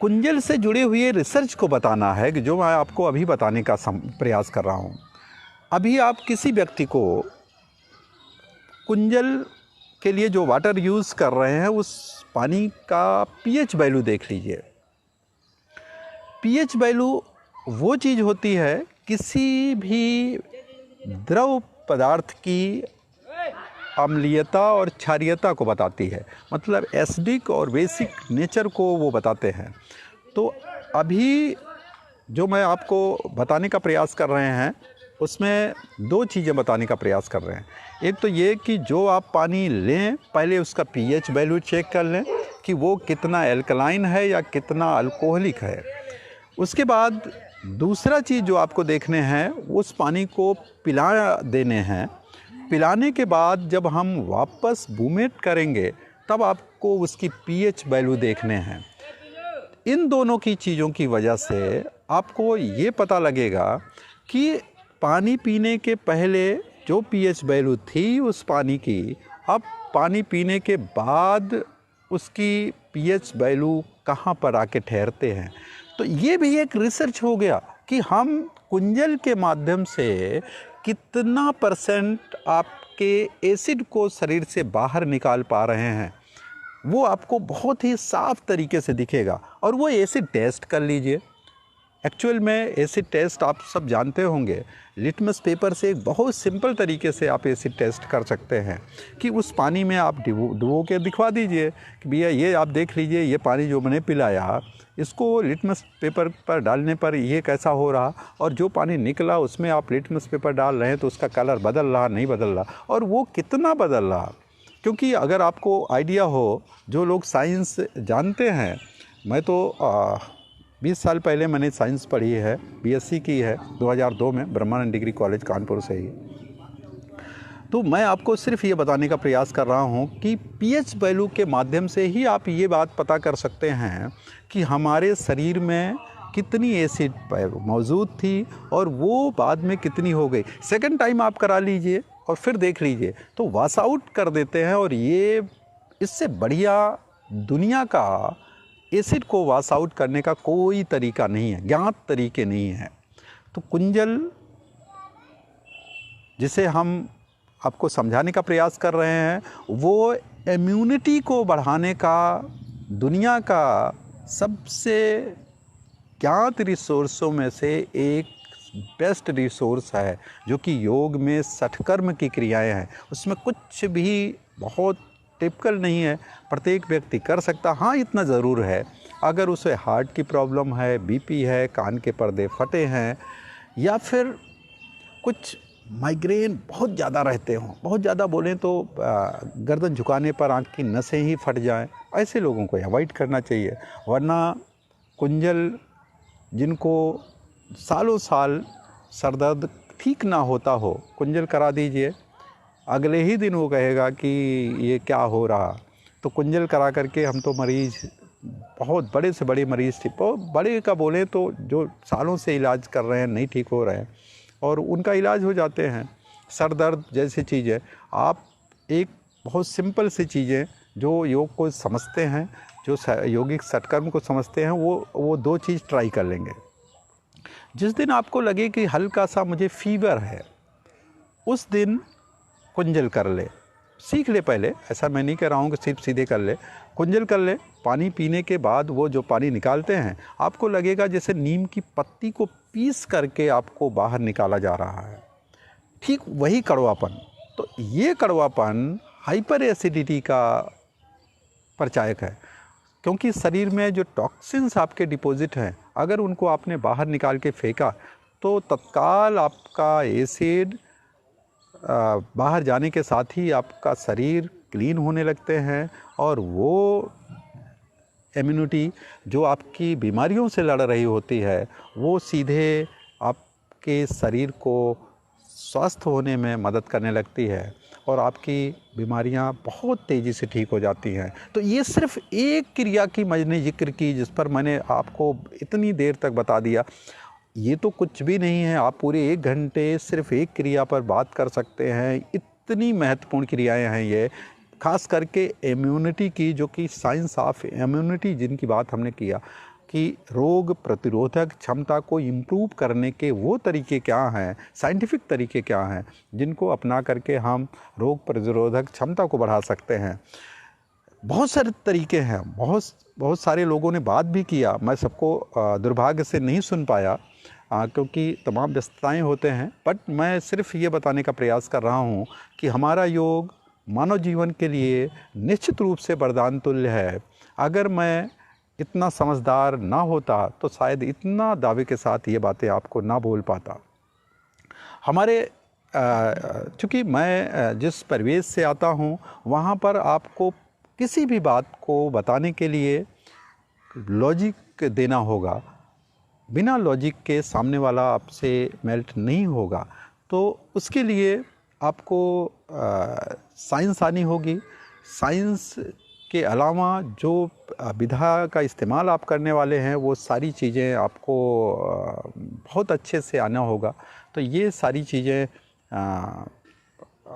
कुंजल से जुड़े हुए रिसर्च को बताना है, कि जो मैं आपको अभी बताने का प्रयास कर रहा हूँ। अभी आप किसी व्यक्ति को कुंजल के लिए जो वाटर यूज़ कर रहे हैं, उस पानी का पीएच वैल्यू देख लीजिए। पीएच वैल्यू वो चीज़ होती है किसी भी द्रव पदार्थ की अम्लीयता और क्षारीयता को बताती है, मतलब एसिडिक और बेसिक नेचर को वो बताते हैं। तो अभी जो मैं आपको बताने का प्रयास कर रहे हैं, उसमें दो चीज़ें बताने का प्रयास कर रहे हैं। एक तो ये कि जो आप पानी लें, पहले उसका पीएच वैल्यू चेक कर लें कि वो कितना एल्कलाइन है या कितना अल्कोहलिक है। उसके बाद दूसरा चीज़ जो आपको देखने हैं, उस पानी को पिला देने हैं। पिलाने के बाद जब हम वापस वोमिट करेंगे तब आपको उसकी पीएच वैल्यू देखने हैं। इन दोनों की चीज़ों की वजह से आपको ये पता लगेगा कि पानी पीने के पहले जो पीएच वैल्यू थी उस पानी की, अब पानी पीने के बाद उसकी पीएच वैल्यू कहाँ पर आके ठहरते हैं। तो ये भी एक रिसर्च हो गया कि हम कुंजल के माध्यम से कितना % आपके एसिड को शरीर से बाहर निकाल पा रहे हैं, वो आपको बहुत ही साफ तरीके से दिखेगा। और वो एसिड टेस्ट कर लीजिए। एक्चुअल में एसिड टेस्ट आप सब जानते होंगे, लिटमस पेपर से एक बहुत सिंपल तरीके से आप एसिड टेस्ट कर सकते हैं कि उस पानी में आप डुबो के दिखवा दीजिए कि भैया ये आप देख लीजिए, ये पानी जो मैंने पिलाया इसको लिटमस पेपर पर डालने पर ये कैसा हो रहा, और जो पानी निकला उसमें आप लिटमस पेपर डाल रहे हैं तो उसका कलर बदल रहा नहीं बदल रहा, और वो कितना बदल रहा। क्योंकि अगर आपको आइडिया हो, जो लोग साइंस जानते हैं, मैं तो 20 साल पहले मैंने साइंस पढ़ी है, बीएससी की है 2002 में ब्रह्मानंद डिग्री कॉलेज कानपुर से ही। तो मैं आपको सिर्फ ये बताने का प्रयास कर रहा हूँ कि पीएच वैल्यू के माध्यम से ही आप ये बात पता कर सकते हैं कि हमारे शरीर में कितनी एसिड मौजूद थी और वो बाद में कितनी हो गई। सेकंड टाइम आप करा लीजिए और फिर देख लीजिए तो वॉश आउट कर देते हैं। और ये इससे बढ़िया दुनिया का एसिड को वॉश आउट करने का कोई तरीका नहीं है, ज्ञात तरीके नहीं हैं। तो कुंजल जिसे हम आपको समझाने का प्रयास कर रहे हैं, वो इम्यूनिटी को बढ़ाने का दुनिया का सबसे ज्ञात रिसोर्सों में से एक बेस्ट रिसोर्स है, जो कि योग में षटकर्म की क्रियाएं हैं। उसमें कुछ भी बहुत टिपिकल नहीं है, प्रत्येक व्यक्ति कर सकता। हाँ, इतना ज़रूर है, अगर उसे हार्ट की प्रॉब्लम है, बीपी है, कान के पर्दे फटे हैं, या फिर कुछ माइग्रेन बहुत ज़्यादा रहते हों, बहुत ज़्यादा बोलें तो गर्दन झुकाने पर आँख की नसें ही फट जाएं, ऐसे लोगों को अवॉइड करना चाहिए। वरना कुंजल जिनको सालों साल सर दर्द ठीक ना होता हो, कुंजल करा दीजिए, अगले ही दिन वो कहेगा कि ये क्या हो रहा। तो कुंजल करा करके हम तो मरीज़, बहुत बड़े से बड़े मरीज़ थे, बहुत बड़े का बोलें तो जो सालों से इलाज कर रहे हैं, नहीं ठीक हो रहे हैं, और उनका इलाज हो जाते हैं। सर दर्द जैसी चीज़ें, आप एक बहुत सिंपल सी चीज़ें जो योग को समझते हैं, जो योगिक सटकर्म को समझते हैं, वो 2 चीज़ ट्राई कर लेंगे। जिस दिन आपको लगे कि हल्का सा मुझे फीवर है, उस दिन कुंजल कर ले, सीख ले। पहले ऐसा मैं नहीं कह रहा हूँ कि सिर्फ सीधे कर ले, कुंजल कर ले। पानी पीने के बाद वो जो पानी निकालते हैं, आपको लगेगा जैसे नीम की पत्ती को पीस करके आपको बाहर निकाला जा रहा है, ठीक वही कड़वापन। तो ये कड़वापन हाइपर एसिडिटी का परिचायक है, क्योंकि शरीर में जो टॉक्सिन्स आपके डिपॉजिट हैं, अगर उनको आपने बाहर निकाल के फेंका तो तत्काल आपका एसिड बाहर जाने के साथ ही आपका शरीर क्लीन होने लगते हैं, और वो इम्यूनिटी जो आपकी बीमारियों से लड़ रही होती है, वो सीधे आपके शरीर को स्वस्थ होने में मदद करने लगती है, और आपकी बीमारियां बहुत तेज़ी से ठीक हो जाती हैं। तो ये सिर्फ एक क्रिया की मैंने जिक्र की, जिस पर मैंने आपको इतनी देर तक बता दिया। ये तो कुछ भी नहीं है, आप पूरे 1 घंटे सिर्फ एक क्रिया पर बात कर सकते हैं। इतनी महत्वपूर्ण क्रियाएं हैं ये, खास करके इम्यूनिटी की, जो कि साइंस ऑफ इम्यूनिटी जिनकी बात हमने किया कि रोग प्रतिरोधक क्षमता को इम्प्रूव करने के वो तरीके क्या हैं, साइंटिफिक तरीके क्या हैं, जिनको अपना करके हम रोग प्रतिरोधक क्षमता को बढ़ा सकते हैं। बहुत सारे तरीके हैं, बहुत सारे लोगों ने बात भी किया, मैं सबको दुर्भाग्य से नहीं सुन पाया, क्योंकि तमाम व्यस्तताएं होते हैं। बट मैं सिर्फ ये बताने का प्रयास कर रहा हूँ कि हमारा योग मानव जीवन के लिए निश्चित रूप से वरदान तुल्य है। अगर मैं इतना समझदार ना होता तो शायद इतना दावे के साथ ये बातें आपको ना बोल पाता। हमारे चूँकि मैं जिस परिवेश से आता हूँ, वहाँ पर आपको किसी भी बात को बताने के लिए लॉजिक देना होगा। बिना लॉजिक के सामने वाला आपसे मेल्ट नहीं होगा। तो उसके लिए आपको साइंस आनी होगी। साइंस के अलावा जो विधा का इस्तेमाल आप करने वाले हैं, वो सारी चीज़ें आपको बहुत अच्छे से आना होगा। तो ये सारी चीज़ें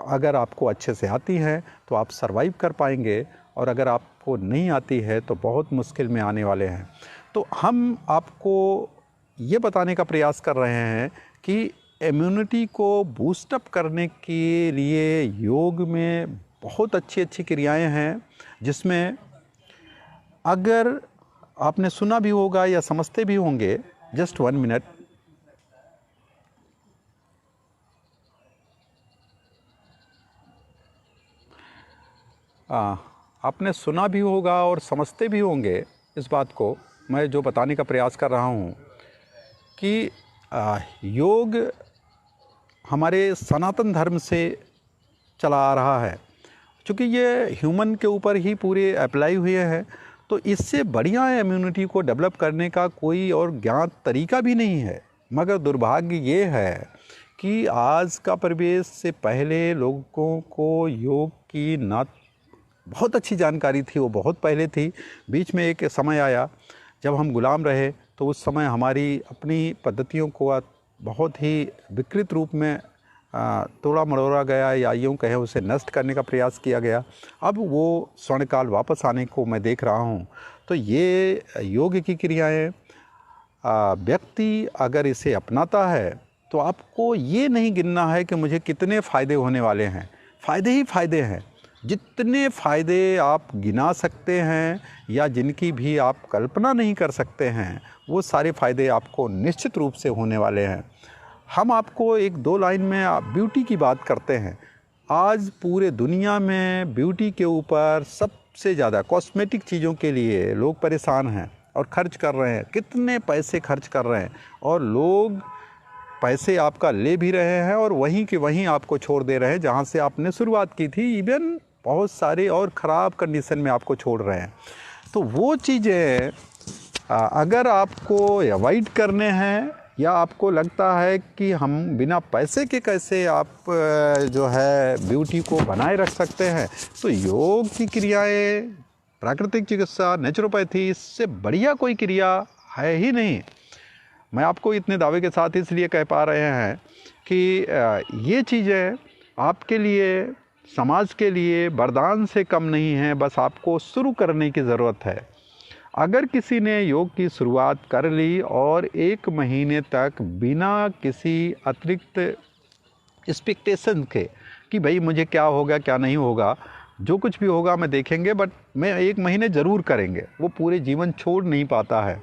अगर आपको अच्छे से आती हैं तो आप सरवाइव कर पाएंगे, और अगर आपको नहीं आती है तो बहुत मुश्किल में आने वाले हैं। तो हम आपको ये बताने का प्रयास कर रहे हैं कि इम्यूनिटी को बूस्टअप करने के लिए योग में बहुत अच्छी अच्छी क्रियाएं हैं, जिसमें अगर आपने सुना भी होगा या समझते भी होंगे, जस्ट 1 मिनट। आपने सुना भी होगा और समझते भी होंगे इस बात को, मैं जो बताने का प्रयास कर रहा हूँ कि योग हमारे सनातन धर्म से चला आ रहा है। चूँकि ये ह्यूमन के ऊपर ही पूरे अप्लाई हुए हैं, तो इससे बढ़िया इम्यूनिटी को डेवलप करने का कोई और ज्ञात तरीका भी नहीं है। मगर दुर्भाग्य ये है कि आज का परिवेश से पहले लोगों को योग की ना बहुत अच्छी जानकारी थी, वो बहुत पहले थी। बीच में एक समय आया जब हम गुलाम रहे, तो उस समय हमारी अपनी पद्धतियों को बहुत ही विकृत रूप में तोड़ा मरोड़ा गया, या यूँ कहें उसे नष्ट करने का प्रयास किया गया। अब वो स्वर्णकाल वापस आने को मैं देख रहा हूँ। तो ये योग की क्रियाएं व्यक्ति अगर इसे अपनाता है तो आपको ये नहीं गिनना है कि मुझे कितने फ़ायदे होने वाले हैं। फ़ायदे ही फ़ायदे हैं। जितने फ़ायदे आप गिना सकते हैं या जिनकी भी आप कल्पना नहीं कर सकते हैं, वो सारे फ़ायदे आपको निश्चित रूप से होने वाले हैं। हम आपको 1-2 लाइन में ब्यूटी की बात करते हैं। आज पूरे दुनिया में ब्यूटी के ऊपर सबसे ज़्यादा कॉस्मेटिक चीज़ों के लिए लोग परेशान हैं। और खर्च कर रहे हैं, कितने पैसे खर्च कर रहे हैं, और लोग पैसे आपका ले भी रहे हैं और वहीं के वहीं आपको छोड़ दे रहे हैं जहाँ से आपने शुरुआत की थी, इवन बहुत सारे और ख़राब कंडीशन में आपको छोड़ रहे हैं। तो वो चीज़ें अगर आपको अवॉइड करने हैं, या आपको लगता है कि हम बिना पैसे के कैसे आप जो है ब्यूटी को बनाए रख सकते हैं, तो योग की क्रियाएं, प्राकृतिक चिकित्सा, नेचुरोपैथी, इससे बढ़िया कोई क्रिया है ही नहीं। मैं आपको इतने दावे के साथ इसलिए कह पा रहे हैं कि ये चीज़ें आपके लिए, समाज के लिए वरदान से कम नहीं है, बस आपको शुरू करने की ज़रूरत है। अगर किसी ने योग की शुरुआत कर ली और 1 महीने तक बिना किसी अतिरिक्त एक्सपेक्टेशन के कि भाई मुझे क्या होगा क्या नहीं होगा, जो कुछ भी होगा मैं देखेंगे, बट मैं 1 महीने ज़रूर करेंगे, वो पूरे जीवन छोड़ नहीं पाता है।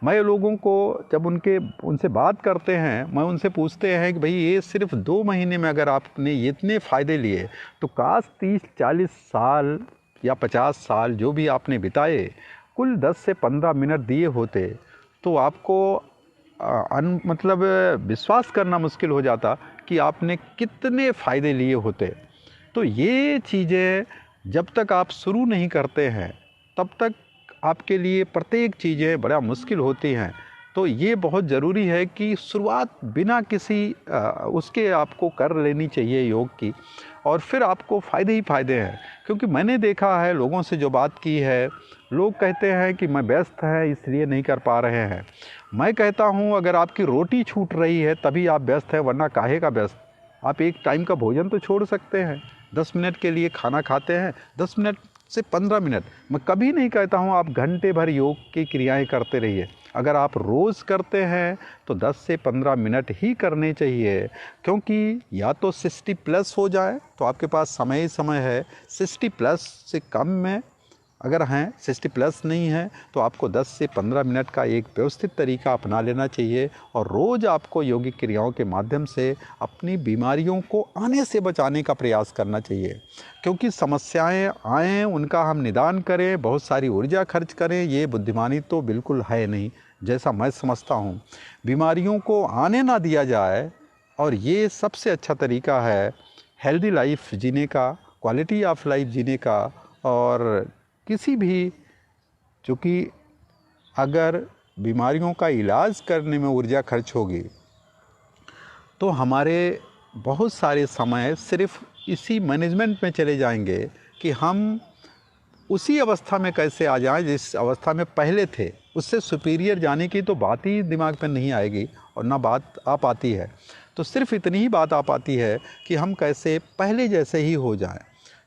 मैं लोगों को जब उनसे बात करते हैं, मैं उनसे पूछते हैं कि भाई ये सिर्फ 2 महीने में अगर आपने इतने फ़ायदे लिए, तो काश 30-40 साल या 50 साल जो भी आपने बिताए, कुल 10 से 15 मिनट दिए होते, तो आपको मतलब विश्वास करना मुश्किल हो जाता कि आपने कितने फ़ायदे लिए होते। तो ये चीज़ें जब तक आप शुरू नहीं करते हैं, तब तक आपके लिए प्रत्येक चीज़ें बड़ा मुश्किल होती हैं। तो ये बहुत ज़रूरी है कि शुरुआत बिना किसी उसके आपको कर लेनी चाहिए योग की, और फिर आपको फ़ायदे ही फ़ायदे हैं। क्योंकि मैंने देखा है, लोगों से जो बात की है, लोग कहते हैं कि मैं व्यस्त है इसलिए नहीं कर पा रहे हैं। मैं कहता हूँ अगर आपकी रोटी छूट रही है तभी आप व्यस्त हैं, वरना काहे का व्यस्त। आप एक टाइम का भोजन तो छोड़ सकते हैं, 10 मिनट के लिए खाना खाते हैं, 10 मिनट से 15 मिनट। मैं कभी नहीं कहता हूँ आप घंटे भर योग की क्रियाएं करते रहिए। अगर आप रोज़ करते हैं तो 10 से 15 मिनट ही करने चाहिए, क्योंकि या तो 60+ हो जाए तो आपके पास समय ही समय है, 60+ से कम में अगर हैं, 60+ नहीं है तो आपको 10 से 15 मिनट का एक व्यवस्थित तरीका अपना लेना चाहिए, और रोज़ आपको योगिक क्रियाओं के माध्यम से अपनी बीमारियों को आने से बचाने का प्रयास करना चाहिए। क्योंकि समस्याएं आएँ, उनका हम निदान करें, बहुत सारी ऊर्जा खर्च करें, ये बुद्धिमानी तो बिल्कुल है नहीं, जैसा मैं समझता हूँ। बीमारियों को आने ना दिया जाए, और ये सबसे अच्छा तरीका है हेल्दी लाइफ जीने का, क्वालिटी ऑफ लाइफ जीने का। और किसी भी, चूँकि अगर बीमारियों का इलाज करने में ऊर्जा खर्च होगी, तो हमारे बहुत सारे समय सिर्फ इसी मैनेजमेंट में चले जाएंगे कि हम उसी अवस्था में कैसे आ जाएं जिस अवस्था में पहले थे। उससे सुपीरियर जाने की तो बात ही दिमाग में नहीं आएगी, और ना बात आ पाती है। तो सिर्फ इतनी ही बात आ पाती है कि हम कैसे पहले जैसे ही हो जाएं।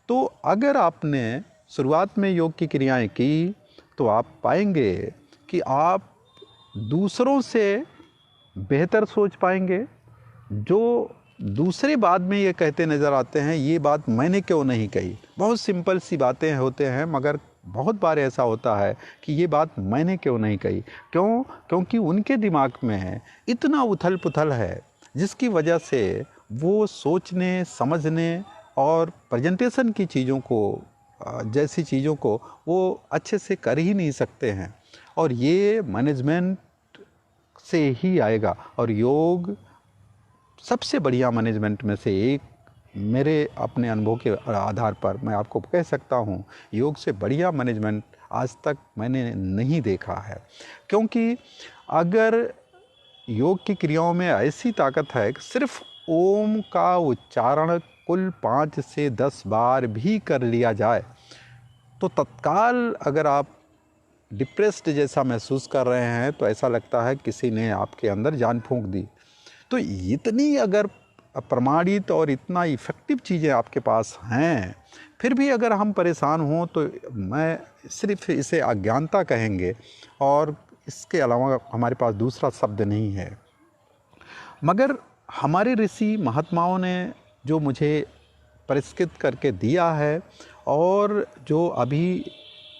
तो अगर आपने शुरुआत में योग की क्रियाएं की, तो आप पाएंगे कि आप दूसरों से बेहतर सोच पाएंगे। जो दूसरे बाद में ये कहते नज़र आते हैं, ये बात मैंने क्यों नहीं कही। बहुत सिंपल सी बातें होते हैं, मगर बहुत बार ऐसा होता है कि ये बात मैंने क्यों नहीं कही। क्यों? क्योंकि उनके दिमाग में इतना उथल पुथल है, जिसकी वजह से वो सोचने, समझने और प्रेजेंटेशन की चीज़ों को, जैसी चीज़ों को वो अच्छे से कर ही नहीं सकते हैं। और ये मैनेजमेंट से ही आएगा, और योग सबसे बढ़िया मैनेजमेंट में से एक, मेरे अपने अनुभव के आधार पर मैं आपको कह सकता हूँ, योग से बढ़िया मैनेजमेंट आज तक मैंने नहीं देखा है। क्योंकि अगर योग की क्रियाओं में ऐसी ताकत है कि सिर्फ ओम का उच्चारण कुल 5 से 10 बार भी कर लिया जाए, तो तत्काल अगर आप डिप्रेस्ड जैसा महसूस कर रहे हैं, तो ऐसा लगता है किसी ने आपके अंदर जान फूंक दी। तो इतनी अगर प्रमाणित और इतना इफ़ेक्टिव चीज़ें आपके पास हैं, फिर भी अगर हम परेशान हों, तो मैं सिर्फ इसे अज्ञानता कहेंगे, और इसके अलावा हमारे पास दूसरा शब्द नहीं है। मगर हमारे ऋषि महात्माओं ने जो मुझे परिष्कृत करके दिया है, और जो अभी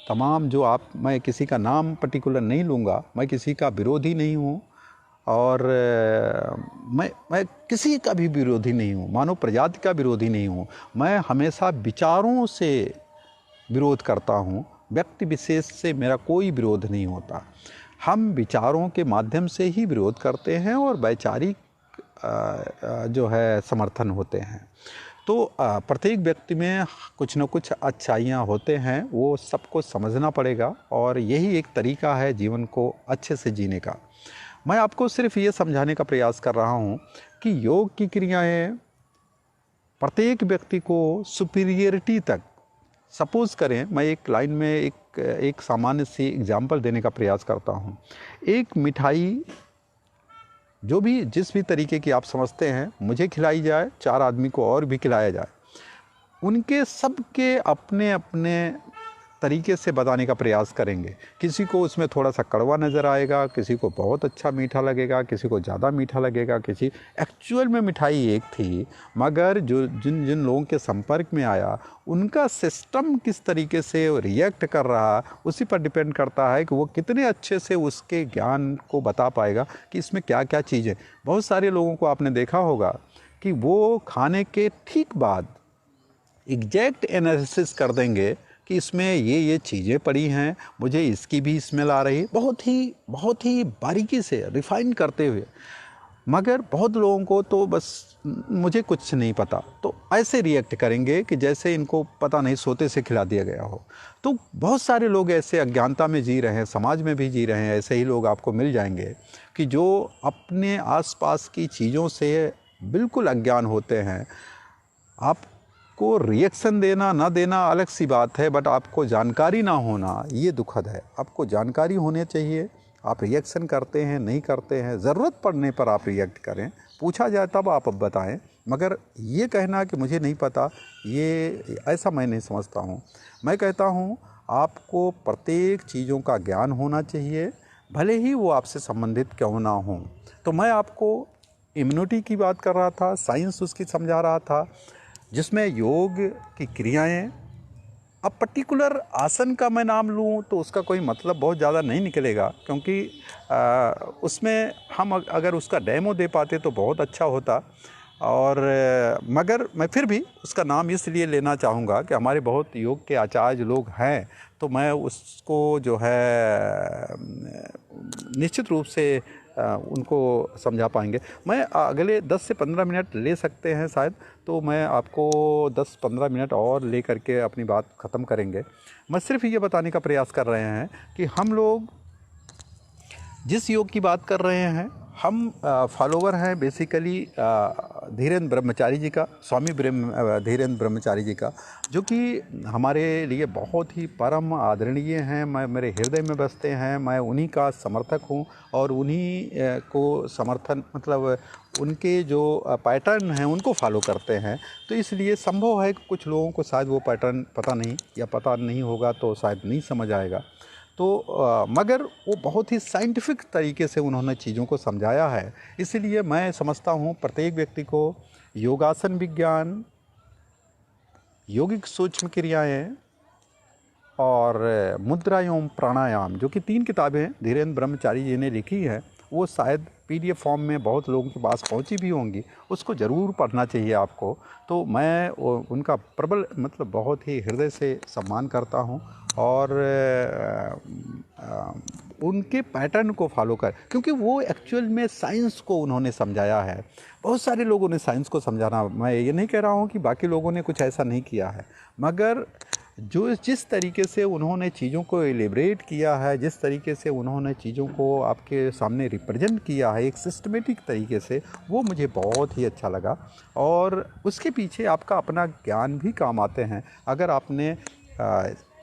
तमाम जो मैं किसी का नाम पर्टिकुलर नहीं लूँगा, मैं किसी का विरोधी नहीं हूँ, और मैं किसी का भी विरोधी नहीं हूँ, मानव प्रजाति का विरोधी नहीं हूँ। मैं हमेशा विचारों से विरोध करता हूँ, व्यक्ति विशेष से मेरा कोई विरोध नहीं होता। हम विचारों के माध्यम से ही विरोध करते हैं और वैचारिक जो है समर्थन होते हैं। तो प्रत्येक व्यक्ति में कुछ न कुछ अच्छाइयाँ होते हैं, वो सबको समझना पड़ेगा और यही एक तरीका है जीवन को अच्छे से जीने का। मैं आपको सिर्फ ये समझाने का प्रयास कर रहा हूँ कि योग की क्रियाएं प्रत्येक व्यक्ति को सुपीरियरिटी तक, सपोज़ करें मैं एक लाइन में एक सामान्य सी एग्जांपल देने का प्रयास करता हूँ। एक मिठाई जो भी जिस भी तरीके की आप समझते हैं मुझे खिलाई जाए, 4 आदमी को और भी खिलाया जाए, उनके सबके अपने अपने तरीके से बताने का प्रयास करेंगे। किसी को उसमें थोड़ा सा कड़वा नज़र आएगा, किसी को बहुत अच्छा मीठा लगेगा, किसी को ज़्यादा मीठा लगेगा, किसी एक्चुअल में मिठाई एक थी, मगर जो जिन जिन लोगों के संपर्क में आया उनका सिस्टम किस तरीके से रिएक्ट कर रहा, उसी पर डिपेंड करता है कि वो कितने अच्छे से उसके ज्ञान को बता पाएगा कि इसमें क्या क्या चीज़ें। बहुत सारे लोगों को आपने देखा होगा कि वो खाने के ठीक बाद एग्जैक्ट एनालिसिस कर देंगे कि इसमें ये चीज़ें पड़ी हैं, मुझे इसकी भी स्मेल आ रही, बहुत ही बारीकी से रिफ़ाइन करते हुए। मगर बहुत लोगों को तो बस मुझे कुछ नहीं पता, तो ऐसे रिएक्ट करेंगे कि जैसे इनको पता नहीं सोते से खिला दिया गया हो। तो बहुत सारे लोग ऐसे अज्ञानता में जी रहे हैं, समाज में भी जी रहे हैं। ऐसे ही लोग आपको मिल जाएंगे कि जो अपने आसपास की चीज़ों से बिल्कुल अज्ञान होते हैं। आपको रिएक्शन देना ना देना अलग सी बात है, बट आपको जानकारी ना होना ये दुखद है। आपको जानकारी होनी चाहिए। आप रिएक्शन करते हैं, नहीं करते हैं, ज़रूरत पड़ने पर आप रिएक्ट करें, पूछा जाए तब आप बताएं। मगर ये कहना कि मुझे नहीं पता, ये ऐसा मैं नहीं समझता हूँ। मैं कहता हूँ आपको प्रत्येक चीज़ों का ज्ञान होना चाहिए, भले ही वो आपसे संबंधित क्यों ना हो। तो मैं आपको इम्यूनिटी की बात कर रहा था, साइंस उसकी समझा रहा था, जिसमें योग की क्रियाएं। अब पर्टिकुलर आसन का मैं नाम लूँ तो उसका कोई मतलब बहुत ज़्यादा नहीं निकलेगा, क्योंकि उसमें हम अगर उसका डेमो दे पाते तो बहुत अच्छा होता। और मगर मैं फिर भी उसका नाम इसलिए लेना चाहूँगा कि हमारे बहुत योग के आचार्य लोग हैं, तो मैं उसको जो है निश्चित रूप से उनको समझा पाएंगे। मैं अगले 10 से 15 मिनट ले सकते हैं शायद, तो मैं आपको 10-15 मिनट और ले करके अपनी बात ख़त्म करेंगे। मैं सिर्फ ये बताने का प्रयास कर रहे हैं कि हम लोग जिस योग की बात कर रहे हैं, हम फॉलोवर हैं बेसिकली धीरेन्द्र ब्रह्मचारी जी का, स्वामी धीरेन्द्र ब्रह्मचारी जी का, जो कि हमारे लिए बहुत ही परम आदरणीय हैं। मैं मेरे हृदय में बसते हैं। मैं उन्हीं का समर्थक हूँ और उन्हीं को समर्थन मतलब उनके जो पैटर्न हैं उनको फॉलो करते हैं। तो इसलिए संभव है कि कुछ लोगों को शायद वो पैटर्न पता नहीं या पता नहीं होगा, तो शायद नहीं समझ आएगा। तो मगर वो बहुत ही साइंटिफिक तरीके से उन्होंने चीज़ों को समझाया है। इसलिए मैं समझता हूँ प्रत्येक व्यक्ति को योगासन विज्ञान, यौगिक सूक्ष्म क्रियाएं और मुद्रा एवं प्राणायाम, जो कि 3 किताबें धीरेन्द्र ब्रह्मचारी जी ने लिखी हैं, वो शायद PDF फॉर्म में बहुत लोगों के पास पहुंची भी होंगी। उसको ज़रूर पढ़ना चाहिए आपको। तो मैं उनका प्रबल मतलब बहुत ही हृदय से सम्मान करता हूं और उनके पैटर्न को फॉलो कर, क्योंकि वो एक्चुअल में साइंस को उन्होंने समझाया है। बहुत सारे लोगों ने साइंस को समझाना, मैं ये नहीं कह रहा हूँ कि बाकी लोगों ने कुछ ऐसा नहीं किया है, मगर जो जिस तरीके से उन्होंने चीज़ों को एलिब्रेट किया है, जिस तरीके से उन्होंने चीज़ों को आपके सामने रिप्रेजेंट किया है एक सिस्टमेटिक तरीके से, वो मुझे बहुत ही अच्छा लगा। और उसके पीछे आपका अपना ज्ञान भी काम आते हैं। अगर आपने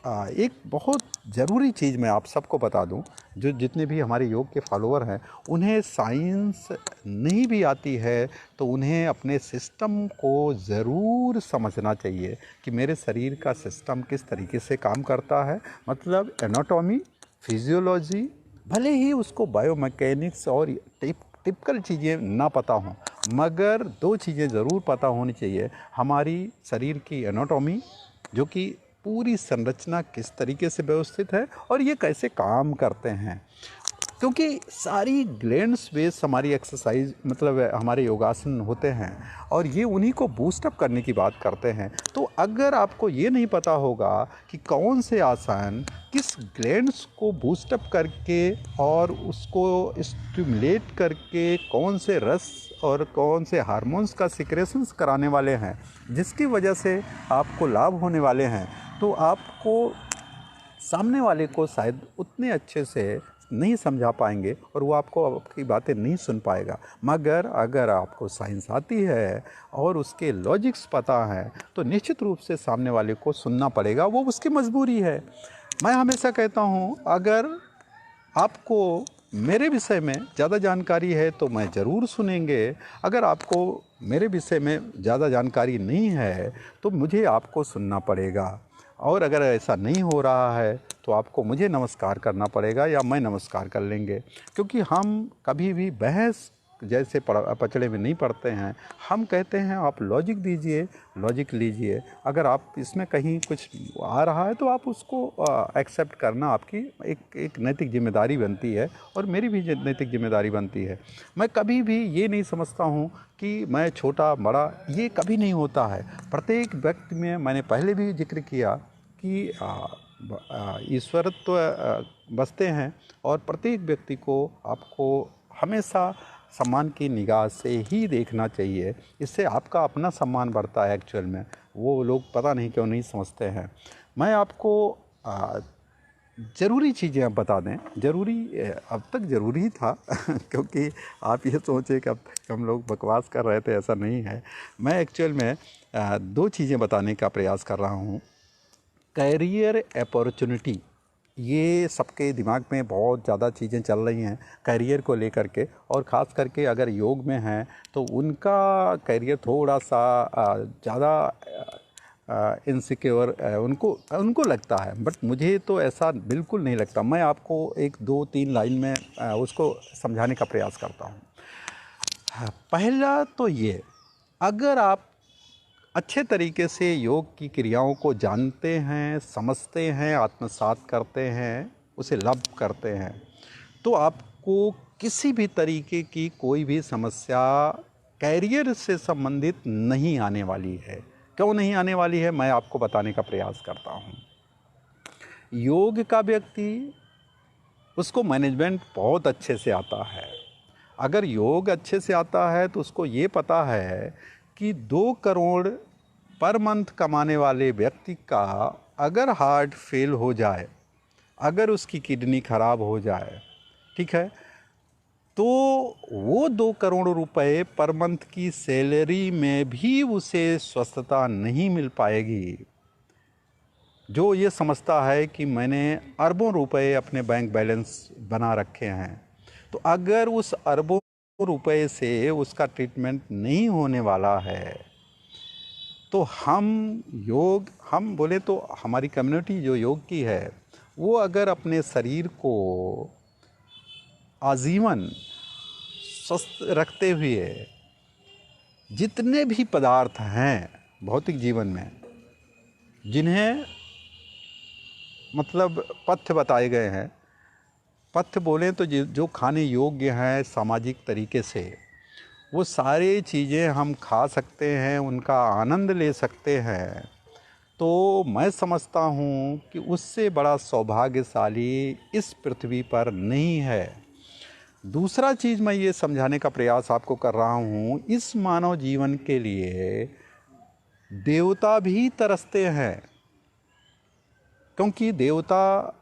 एक बहुत ज़रूरी चीज़ मैं आप सबको बता दूं, जो जितने भी हमारे योग के फॉलोअर हैं उन्हें साइंस नहीं भी आती है, तो उन्हें अपने सिस्टम को ज़रूर समझना चाहिए कि मेरे शरीर का सिस्टम किस तरीके से काम करता है। मतलब एनाटॉमी, फिजियोलॉजी, भले ही उसको बायोमैकेनिक्स और टिपिकल चीज़ें ना पता हों, मगर 2 चीज़ें ज़रूर पता होनी चाहिए। हमारी शरीर की एनाटॉमी, जो कि पूरी संरचना किस तरीके से व्यवस्थित है और ये कैसे काम करते हैं, क्योंकि सारी ग्लैंड्स बेस्ड हमारी एक्सरसाइज मतलब हमारे योगासन होते हैं और ये उन्हीं को बूस्टअप करने की बात करते हैं। तो अगर आपको ये नहीं पता होगा कि कौन से आसन किस ग्लैंड्स को बूस्टअप करके और उसको स्टिमुलेट करके कौन से रस और कौन से हार्मोन्स का सिक्रेशंस कराने वाले हैं जिसकी वजह से आपको लाभ होने वाले हैं, तो आपको सामने वाले को शायद उतने अच्छे से नहीं समझा पाएंगे और वो आपकी बातें नहीं सुन पाएगा। मगर अगर आपको साइंस आती है और उसके लॉजिक्स पता है तो निश्चित रूप से सामने वाले को सुनना पड़ेगा, वो उसकी मजबूरी है। मैं हमेशा कहता हूँ अगर आपको मेरे विषय में ज़्यादा जानकारी है तो मैं ज़रूर सुनेंगे, अगर आपको मेरे विषय में ज़्यादा जानकारी नहीं है तो मुझे आपको सुनना पड़ेगा। और अगर ऐसा नहीं हो रहा है तो आपको मुझे नमस्कार करना पड़ेगा या मैं नमस्कार कर लेंगे, क्योंकि हम कभी भी बहस जैसे पचड़े में नहीं पड़ते हैं। हम कहते हैं आप लॉजिक दीजिए, लॉजिक लीजिए, अगर आप इसमें कहीं कुछ आ रहा है तो आप उसको एक्सेप्ट करना आपकी एक नैतिक जिम्मेदारी बनती है और मेरी भी नैतिक जिम्मेदारी बनती है। मैं कभी भी ये नहीं समझता हूँ कि मैं छोटा बड़ा, ये कभी नहीं होता है। प्रत्येक व्यक्ति में मैंने पहले भी जिक्र किया कि ईश्वरत्व बसते हैं और प्रत्येक व्यक्ति को आपको हमेशा सम्मान की निगाह से ही देखना चाहिए। इससे आपका अपना सम्मान बढ़ता है। एक्चुअल में वो लोग पता नहीं क्यों नहीं समझते हैं। मैं आपको ज़रूरी चीज़ें आप बता दें, ज़रूरी अब तक ज़रूरी था क्योंकि आप ये सोचें कि अब तक हम लोग बकवास कर रहे थे, ऐसा नहीं है। मैं एक्चुअल में 2 चीज़ें बताने का प्रयास कर रहा हूँ। कैरियर अपॉर्चुनिटी, ये सबके दिमाग में बहुत ज़्यादा चीज़ें चल रही हैं कैरियर को लेकर के, और ख़ास करके अगर योग में हैं तो उनका कैरियर थोड़ा सा ज़्यादा इनसिक्योर उनको लगता है, बट मुझे तो ऐसा बिल्कुल नहीं लगता। मैं आपको 1-2-3 लाइन में उसको समझाने का प्रयास करता हूँ। पहला तो ये, अगर आप अच्छे तरीके से योग की क्रियाओं को जानते हैं, समझते हैं, आत्मसात करते हैं, उसे लव करते हैं, तो आपको किसी भी तरीके की कोई भी समस्या कैरियर से संबंधित नहीं आने वाली है। क्यों नहीं आने वाली है, मैं आपको बताने का प्रयास करता हूँ। योग का व्यक्ति, उसको मैनेजमेंट बहुत अच्छे से आता है। अगर योग अच्छे से आता है तो उसको ये पता है कि 2 करोड़ पर मंथ कमाने वाले व्यक्ति का अगर हार्ट फेल हो जाए, अगर उसकी किडनी खराब हो जाए, ठीक है, तो वो 2 करोड़ रुपए पर मंथ की सैलरी में भी उसे स्वस्थता नहीं मिल पाएगी। जो ये समझता है कि मैंने अरबों रुपए अपने बैंक बैलेंस बना रखे हैं, तो अगर उस अरबों रुपए से उसका ट्रीटमेंट नहीं होने वाला है तो हम बोले तो हमारी कम्युनिटी जो योग की है, वो अगर अपने शरीर को आजीवन स्वस्थ रखते हुए जितने भी पदार्थ हैं भौतिक जीवन में, जिन्हें मतलब पथ्य बताए गए हैं, पथ्य बोलें तो जो खाने योग्य हैं सामाजिक तरीके से, वो सारी चीज़ें हम खा सकते हैं, उनका आनंद ले सकते हैं, तो मैं समझता हूँ कि उससे बड़ा सौभाग्यशाली इस पृथ्वी पर नहीं है। दूसरा चीज़ मैं ये समझाने का प्रयास आपको कर रहा हूँ, इस मानव जीवन के लिए देवता भी तरसते हैं, क्योंकि देवता,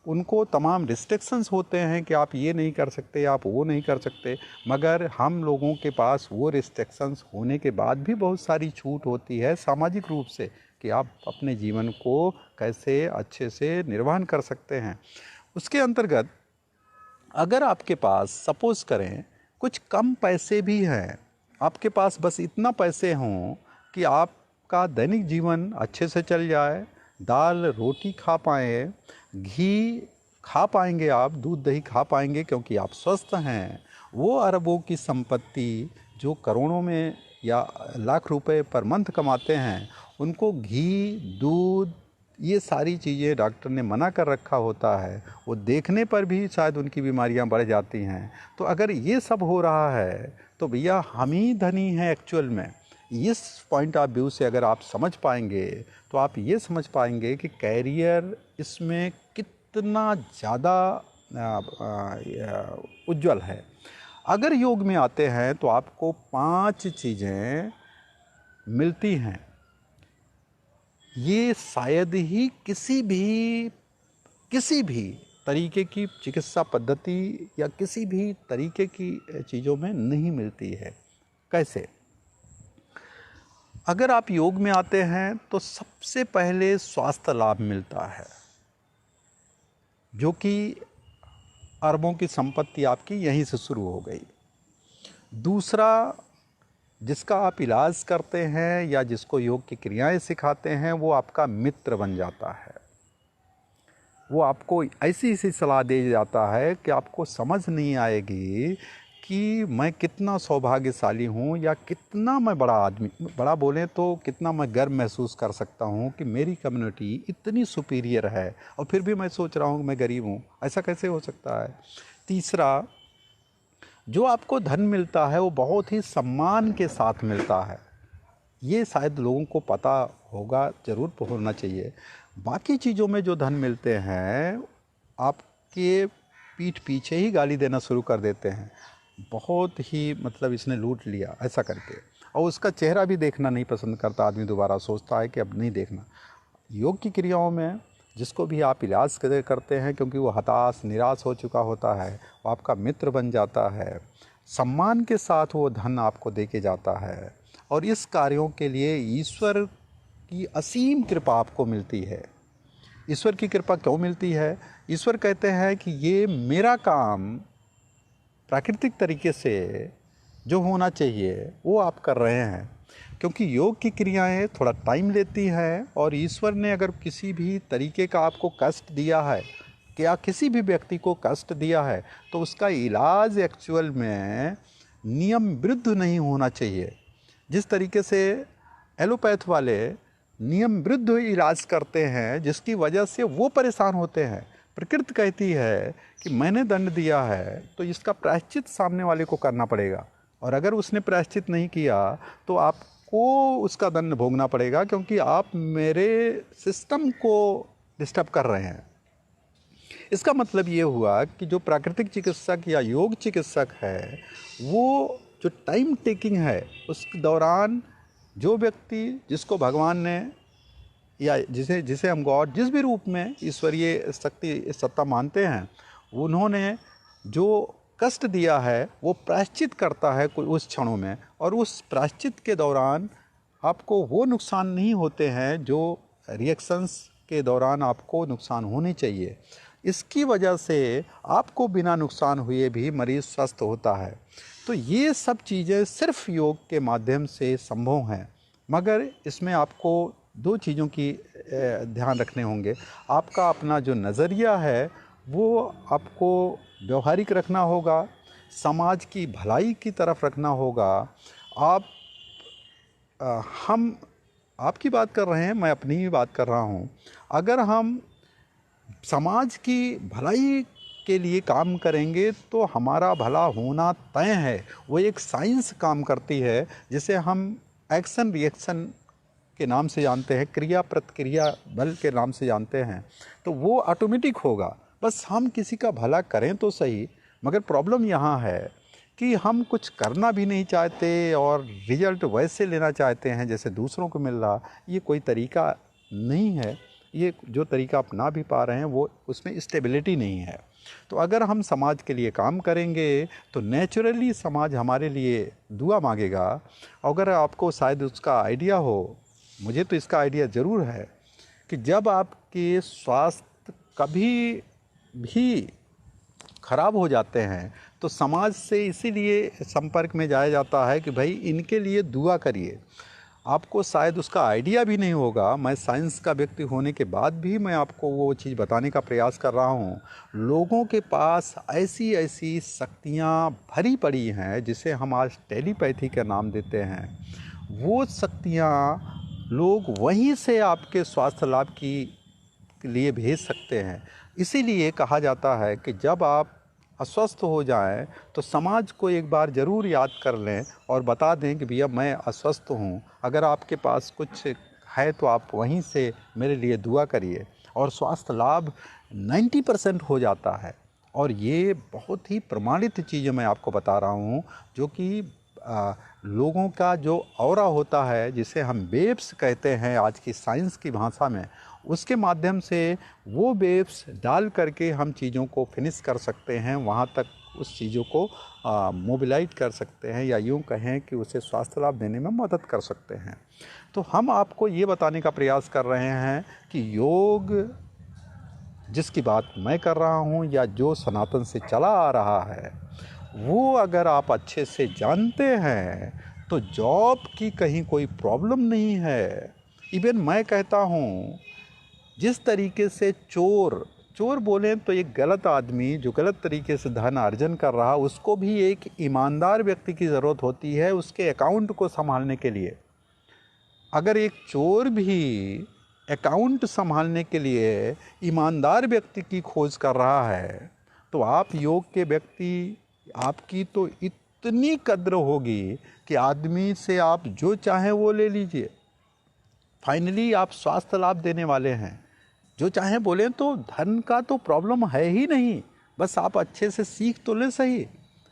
उनको तमाम रिस्ट्रिक्शंस होते हैं कि आप ये नहीं कर सकते, आप वो नहीं कर सकते, मगर हम लोगों के पास वो रिस्ट्रिक्शंस होने के बाद भी बहुत सारी छूट होती है सामाजिक रूप से कि आप अपने जीवन को कैसे अच्छे से निर्वहन कर सकते हैं। उसके अंतर्गत अगर आपके पास सपोज़ करें कुछ कम पैसे भी हैं, आपके पास बस इतना पैसे हों कि आपका दैनिक जीवन अच्छे से चल जाए, दाल रोटी खा पाएँ, घी खा पाएंगे, आप दूध दही खा पाएंगे क्योंकि आप स्वस्थ हैं, वो अरबों की संपत्ति जो करोड़ों में या लाख रुपए पर मंथ कमाते हैं, उनको घी, दूध, ये सारी चीज़ें डॉक्टर ने मना कर रखा होता है, वो देखने पर भी शायद उनकी बीमारियां बढ़ जाती हैं। तो अगर ये सब हो रहा है तो भैया हम ही धनी हैं एक्चुअल में। इस पॉइंट ऑफ व्यू से अगर आप समझ पाएंगे तो आप ये समझ पाएंगे कि कैरियर इसमें कितना ज़्यादा उज्जवल है। अगर योग में आते हैं तो आपको 5 चीज़ें मिलती हैं। ये शायद ही किसी भी तरीके की चिकित्सा पद्धति या किसी भी तरीके की चीज़ों में नहीं मिलती है। कैसे? अगर आप योग में आते हैं तो सबसे पहले स्वास्थ्य लाभ मिलता है, जो कि अरबों की संपत्ति आपकी यहीं से शुरू हो गई। दूसरा, जिसका आप इलाज करते हैं या जिसको योग की क्रियाएं सिखाते हैं वो आपका मित्र बन जाता है। वो आपको ऐसी ऐसी सलाह दे जाता है कि आपको समझ नहीं आएगी कि मैं कितना सौभाग्यशाली हूँ या कितना मैं बड़ा आदमी, बड़ा बोलें तो कितना मैं गर्व महसूस कर सकता हूँ कि मेरी कम्युनिटी इतनी सुपीरियर है और फिर भी मैं सोच रहा हूँ कि मैं गरीब हूँ। ऐसा कैसे हो सकता है? तीसरा, जो आपको धन मिलता है वो बहुत ही सम्मान के साथ मिलता है। ये शायद लोगों को पता होगा, ज़रूर होना चाहिए। बाकी चीज़ों में जो धन मिलते हैं आपके पीठ पीछे ही गाली देना शुरू कर देते हैं, बहुत ही मतलब इसने लूट लिया ऐसा करके, और उसका चेहरा भी देखना नहीं पसंद करता आदमी। दोबारा सोचता है कि अब नहीं देखना। योग की क्रियाओं में जिसको भी आप इलाज करते हैं, क्योंकि वो हताश निराश हो चुका होता है, वो आपका मित्र बन जाता है। सम्मान के साथ वो धन आपको दे के जाता है और इस कार्यों के लिए ईश्वर की असीम कृपा आपको मिलती है। ईश्वर की कृपा क्यों मिलती है? ईश्वर कहते हैं कि ये मेरा काम प्राकृतिक तरीके से जो होना चाहिए वो आप कर रहे हैं, क्योंकि योग की क्रियाएं थोड़ा टाइम लेती हैं और ईश्वर ने अगर किसी भी तरीके का आपको कष्ट दिया है या किसी भी व्यक्ति को कष्ट दिया है तो उसका इलाज एक्चुअल में नियम विरुद्ध नहीं होना चाहिए। जिस तरीके से एलोपैथ वाले नियम विरुद्ध इलाज करते हैं जिसकी वजह से वो परेशान होते हैं, प्रकृति कहती है कि मैंने दंड दिया है तो इसका प्रायश्चित सामने वाले को करना पड़ेगा, और अगर उसने प्रायश्चित नहीं किया तो आपको उसका दंड भोगना पड़ेगा, क्योंकि आप मेरे सिस्टम को डिस्टर्ब कर रहे हैं। इसका मतलब ये हुआ कि जो प्राकृतिक चिकित्सक या योग चिकित्सक है वो जो टाइम टेकिंग है उस दौरान जो व्यक्ति जिसको भगवान ने या जिसे हम गॉड जिस भी रूप में ईश्वरीय शक्ति सत्ता मानते हैं, उन्होंने जो कष्ट दिया है वो प्रायश्चित करता है उस क्षणों में, और उस प्रायश्चित के दौरान आपको वो नुकसान नहीं होते हैं जो रिएक्शंस के दौरान आपको नुकसान होने चाहिए। इसकी वजह से आपको बिना नुकसान हुए भी मरीज़ स्वस्थ होता है। तो ये सब चीज़ें सिर्फ योग के माध्यम से संभव हैं, मगर इसमें आपको 2 चीज़ों की ध्यान रखने होंगे। आपका अपना जो नज़रिया है वो आपको व्यवहारिक रखना होगा, समाज की भलाई की तरफ रखना होगा। हम आपकी बात कर रहे हैं, मैं अपनी ही बात कर रहा हूँ। अगर हम समाज की भलाई के लिए काम करेंगे तो हमारा भला होना तय है। वो एक साइंस काम करती है जिसे हम एक्शन रिएक्शन के नाम से जानते हैं, क्रिया प्रतिक्रिया बल के नाम से जानते हैं। तो वो ऑटोमेटिक होगा, बस हम किसी का भला करें तो सही। मगर प्रॉब्लम यहाँ है कि हम कुछ करना भी नहीं चाहते और रिजल्ट वैसे लेना चाहते हैं जैसे दूसरों को मिल रहा। ये कोई तरीका नहीं है। ये जो तरीका अपना भी पा रहे हैं वो उसमें स्टेबिलिटी नहीं है। तो अगर हम समाज के लिए काम करेंगे तो नेचुरली समाज हमारे लिए दुआ मांगेगा। अगर आपको शायद उसका आइडिया हो, मुझे तो इसका आइडिया ज़रूर है कि जब आपके स्वास्थ्य कभी भी ख़राब हो जाते हैं तो समाज से इसीलिए संपर्क में जाया जाता है कि भाई इनके लिए दुआ करिए। आपको शायद उसका आइडिया भी नहीं होगा। मैं साइंस का व्यक्ति होने के बाद भी मैं आपको वो चीज़ बताने का प्रयास कर रहा हूँ। लोगों के पास ऐसी ऐसी शक्तियाँ भरी पड़ी हैं जिसे हम आज टेलीपैथी का नाम देते हैं। वो शक्तियाँ लोग वहीं से आपके स्वास्थ्य लाभ की लिए भेज सकते हैं। इसीलिए कहा जाता है कि जब आप अस्वस्थ हो जाएं तो समाज को एक बार ज़रूर याद कर लें और बता दें कि भैया मैं अस्वस्थ हूँ, अगर आपके पास कुछ है तो आप वहीं से मेरे लिए दुआ करिए, और स्वास्थ्य लाभ 90% हो जाता है। और ये बहुत ही प्रमाणित चीज़ें मैं आपको बता रहा हूँ, जो कि लोगों का जो ऑरा होता है, जिसे हम वेव्स कहते हैं आज की साइंस की भाषा में, उसके माध्यम से वो वेव्स डाल करके हम चीज़ों को फिनिश कर सकते हैं, वहाँ तक उस चीज़ों को मोबिलाइज कर सकते हैं, या यूँ कहें कि उसे स्वास्थ्य लाभ देने में मदद कर सकते हैं। तो हम आपको ये बताने का प्रयास कर रहे हैं कि योग जिसकी बात मैं कर रहा हूँ या जो सनातन से चला आ रहा है, वो अगर आप अच्छे से जानते हैं तो जॉब की कहीं कोई प्रॉब्लम नहीं है। इवन मैं कहता हूँ, जिस तरीके से चोर बोलें तो एक गलत आदमी जो गलत तरीके से धन अर्जन कर रहा, उसको भी एक ईमानदार व्यक्ति की ज़रूरत होती है उसके अकाउंट को संभालने के लिए। अगर एक चोर भी अकाउंट संभालने के लिए ईमानदार व्यक्ति की खोज कर रहा है, तो आप योग के व्यक्ति, आपकी तो इतनी कद्र होगी कि आदमी से आप जो चाहें वो ले लीजिए। फाइनली आप स्वास्थ्य लाभ देने वाले हैं, जो चाहें बोलें तो धन का तो प्रॉब्लम है ही नहीं, बस आप अच्छे से सीख तो ले सही।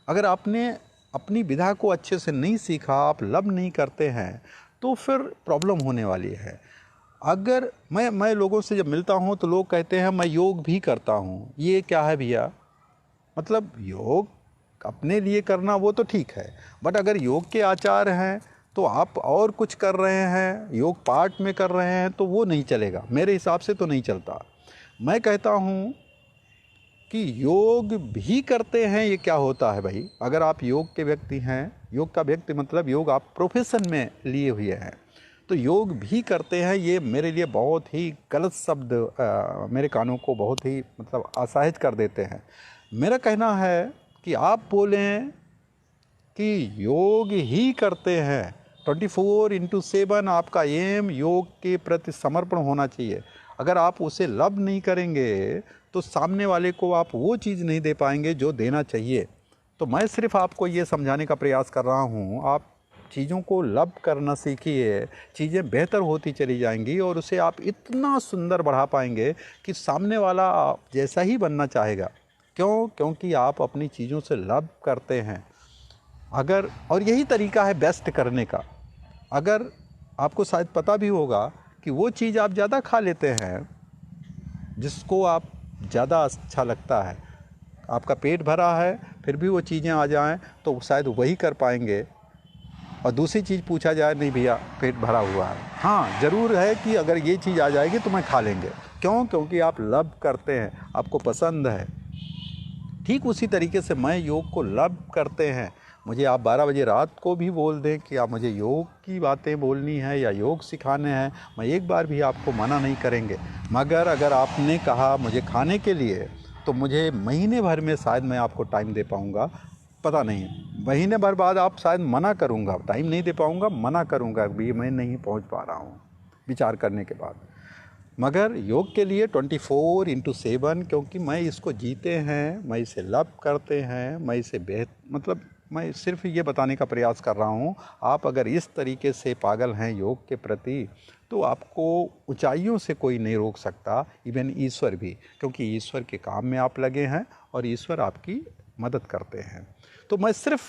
अगर आपने अपनी विधा को अच्छे से नहीं सीखा, आप लब नहीं करते हैं, तो फिर प्रॉब्लम होने वाली है। अगर मैं लोगों से जब मिलता हूँ तो लोग कहते हैं मैं योग भी करता हूँ। ये क्या है भैया? मतलब योग अपने लिए करना वो तो ठीक है, बट अगर योग के आचार हैं तो आप और कुछ कर रहे हैं, योग पार्ट में कर रहे हैं, तो वो नहीं चलेगा, मेरे हिसाब से तो नहीं चलता। मैं कहता हूँ कि योग भी करते हैं, ये क्या होता है भाई? अगर आप योग के व्यक्ति हैं, योग का व्यक्ति मतलब योग आप प्रोफेशन में लिए हुए हैं, तो योग भी करते हैं, ये मेरे लिए बहुत ही गलत शब्द मेरे कानों को बहुत ही मतलब असहज कर देते हैं। मेरा कहना है कि आप बोलें कि योग ही करते हैं, 24/7 आपका एम योग के प्रति समर्पण होना चाहिए। अगर आप उसे लब नहीं करेंगे तो सामने वाले को आप वो चीज़ नहीं दे पाएंगे जो देना चाहिए। तो मैं सिर्फ आपको ये समझाने का प्रयास कर रहा हूँ, आप चीज़ों को लब करना सीखिए, चीज़ें बेहतर होती चली जाएंगी और उसे आप इतना सुंदर बढ़ा पाएंगे कि सामने वाला आप जैसा ही बनना चाहेगा। क्योंकि आप अपनी चीज़ों से लब करते हैं। अगर, और यही तरीका है बेस्ट करने का। अगर आपको शायद पता भी होगा कि वो चीज़ आप ज़्यादा खा लेते हैं जिसको आप ज़्यादा अच्छा लगता है, आपका पेट भरा है फिर भी वो चीज़ें आ जाएं तो शायद वही कर पाएंगे, और दूसरी चीज़ पूछा जाए, नहीं भैया पेट भरा हुआ है, हाँ ज़रूर है कि अगर ये चीज़ आ जाएगी तो मैं खा लेंगे। क्योंकि आप लब करते हैं, आपको पसंद है। ठीक उसी तरीके से मैं योग को लब करते हैं। मुझे आप 12 बजे रात को भी बोल दें कि आप मुझे योग की बातें बोलनी है या योग सिखाने हैं, मैं एक बार भी आपको मना नहीं करेंगे। मगर अगर आपने कहा मुझे खाने के लिए, तो मुझे महीने भर में शायद मैं आपको टाइम दे पाऊँगा, पता नहीं, महीने भर बाद आप शायद मना करूँगा, टाइम नहीं दे पाऊँगा, मना करूँगा भी मैं नहीं पहुँच पा रहा हूँ विचार करने के बाद। मगर योग के लिए 24/7, क्योंकि मैं इसको जीते हैं, मैं इसे लब करते हैं, मैं इसे मतलब मैं सिर्फ ये बताने का प्रयास कर रहा हूँ। आप अगर इस तरीके से पागल हैं योग के प्रति, तो आपको ऊंचाइयों से कोई नहीं रोक सकता, इवन ईश्वर भी, क्योंकि ईश्वर के काम में आप लगे हैं और ईश्वर आपकी मदद करते हैं। तो मैं सिर्फ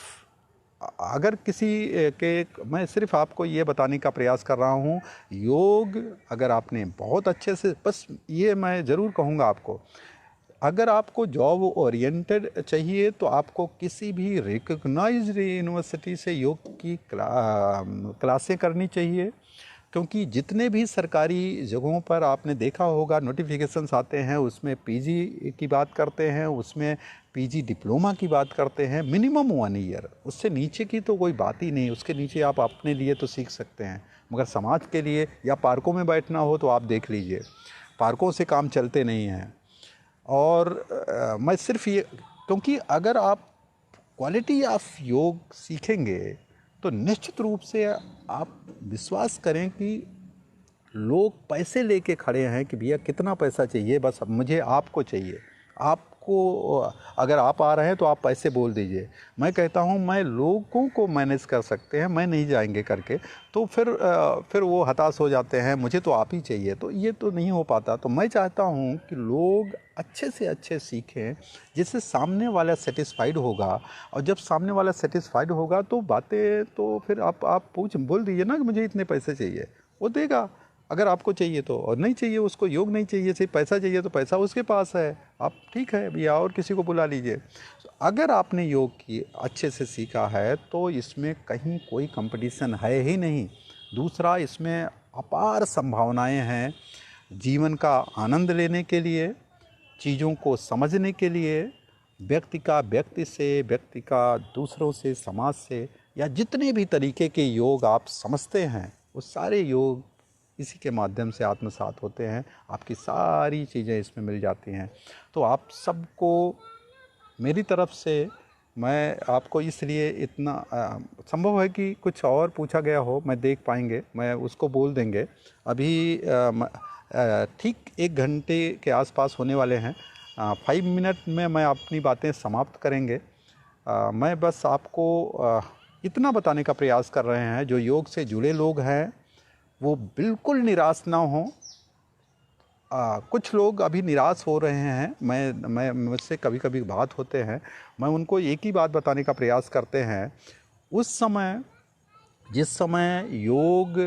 मैं सिर्फ आपको ये बताने का प्रयास कर रहा हूँ, योग अगर आपने बहुत अच्छे से, बस ये मैं ज़रूर कहूँगा आपको, अगर आपको जॉब ओरिएंटेड चाहिए तो आपको किसी भी रिकॉग्नाइज्ड यूनिवर्सिटी से योग की क्लासें करनी चाहिए। क्योंकि जितने भी सरकारी जगहों पर आपने देखा होगा नोटिफिकेशंस आते हैं, उसमें पीजी की बात करते हैं, उसमें पीजी डिप्लोमा की बात करते हैं, मिनिमम 1 ईयर, उससे नीचे की तो कोई बात ही नहीं। उसके नीचे आप अपने लिए तो सीख सकते हैं, मगर समाज के लिए या पार्कों में बैठना हो तो आप देख लीजिए, पार्कों से काम चलते नहीं हैं। और मैं सिर्फ ये, क्योंकि अगर आप क्वालिटी ऑफ योग सीखेंगे तो निश्चित रूप से आप विश्वास करें कि लोग पैसे लेके खड़े हैं कि भैया कितना पैसा चाहिए, बस अब मुझे आपको चाहिए, आपको अगर आप आ रहे हैं तो आप पैसे बोल दीजिए। मैं कहता हूँ मैं लोगों को मैनेज कर सकते हैं, मैं नहीं जाएंगे करके, तो फिर वो हताश हो जाते हैं, मुझे तो आप ही चाहिए, तो ये तो नहीं हो पाता। तो मैं चाहता हूँ कि लोग अच्छे से अच्छे सीखें जिससे सामने वाला सेटिस्फाइड होगा, और जब सामने वाला सेटिस्फाइड होगा तो बातें तो फिर आप बोल दीजिए ना कि मुझे इतने पैसे चाहिए, वो देगा अगर आपको चाहिए तो, और नहीं चाहिए उसको, योग नहीं चाहिए, सिर्फ पैसा चाहिए तो पैसा उसके पास है, आप ठीक है भैया और किसी को बुला लीजिए। अगर आपने योग की अच्छे से सीखा है तो इसमें कहीं कोई कंपटीशन है ही नहीं। दूसरा, इसमें अपार संभावनाएं हैं जीवन का आनंद लेने के लिए, चीज़ों को समझने के लिए, व्यक्ति से, व्यक्ति का दूसरों से, समाज से, या जितने भी तरीके के योग आप समझते हैं वो सारे योग इसी के माध्यम से आत्मसात होते हैं। आपकी सारी चीज़ें इसमें मिल जाती हैं। तो आप सबको मेरी तरफ से, मैं आपको इसलिए इतना संभव है कि कुछ और पूछा गया हो, मैं देख पाएंगे, मैं उसको बोल देंगे। अभी ठीक 1 घंटे के आसपास होने वाले हैं, 5 मिनट में मैं अपनी बातें समाप्त करेंगे। मैं बस आपको इतना बताने का प्रयास कर रहे हैं, जो योग से जुड़े लोग हैं वो बिल्कुल निराश ना हो। कुछ लोग अभी निराश हो रहे हैं, मैं मुझसे कभी कभी बात होते हैं, मैं उनको एक ही बात बताने का प्रयास करते हैं। उस समय, जिस समय योग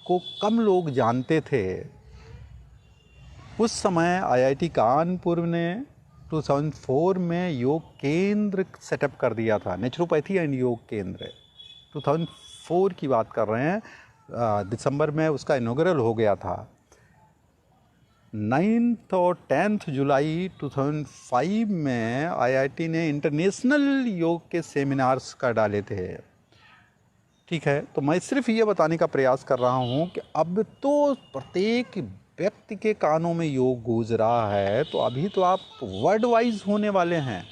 को कम लोग जानते थे, उस समय आईआईटी कानपुर ने 2004 में योग केंद्र सेटअप कर दिया था, नेचुरोपैथी एंड योग केंद्र। 2004 की बात कर रहे हैं, दिसंबर में उसका इनॉग्रल हो गया था। 9 और 10 जुलाई 2005 में आईआईटी ने इंटरनेशनल योग के सेमिनार्स का डाले थे। ठीक है, तो मैं सिर्फ ये बताने का प्रयास कर रहा हूँ कि अब तो प्रत्येक व्यक्ति के कानों में योग गूंज रहा है, तो अभी तो आप वर्ल्ड वाइज होने वाले हैं।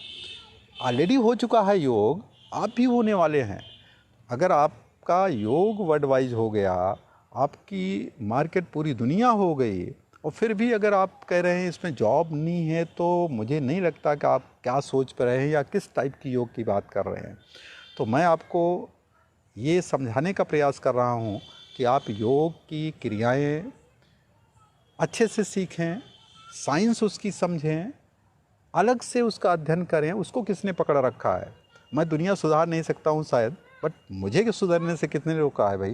ऑलरेडी हो चुका है योग, आप भी होने वाले हैं। अगर आपका योग वर्ल्ड वाइज हो गया, आपकी मार्केट पूरी दुनिया हो गई, और फिर भी अगर आप कह रहे हैं इसमें जॉब नहीं है, तो मुझे नहीं लगता कि आप क्या सोच पर रहे हैं या किस टाइप की योग की बात कर रहे हैं। तो मैं आपको ये समझाने का प्रयास कर रहा हूँ कि आप योग की क्रियाएं अच्छे से सीखें, साइंस उसकी समझें, अलग से उसका अध्ययन करें। उसको किसने पकड़ रखा है? मैं दुनिया सुधार नहीं सकता हूँ शायद, बट मुझे सुधरने से कितने रोका है भाई?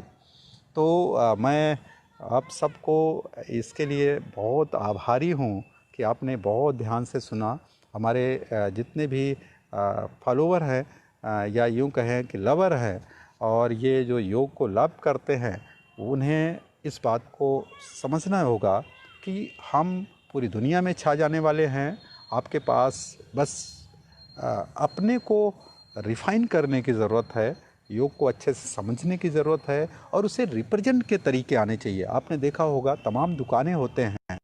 तो मैं आप सबको इसके लिए बहुत आभारी हूँ कि आपने बहुत ध्यान से सुना। हमारे जितने भी फॉलोवर हैं, या यूँ कहें कि लवर हैं, और ये जो योग को लव करते हैं, उन्हें इस बात को समझना होगा कि हम पूरी दुनिया में छा जाने वाले हैं। आपके पास बस अपने को रिफ़ाइन करने की ज़रूरत है, योग को अच्छे से समझने की ज़रूरत है, और उसे रिप्रेजेंट के तरीके आने चाहिए। आपने देखा होगा तमाम दुकानें होते हैं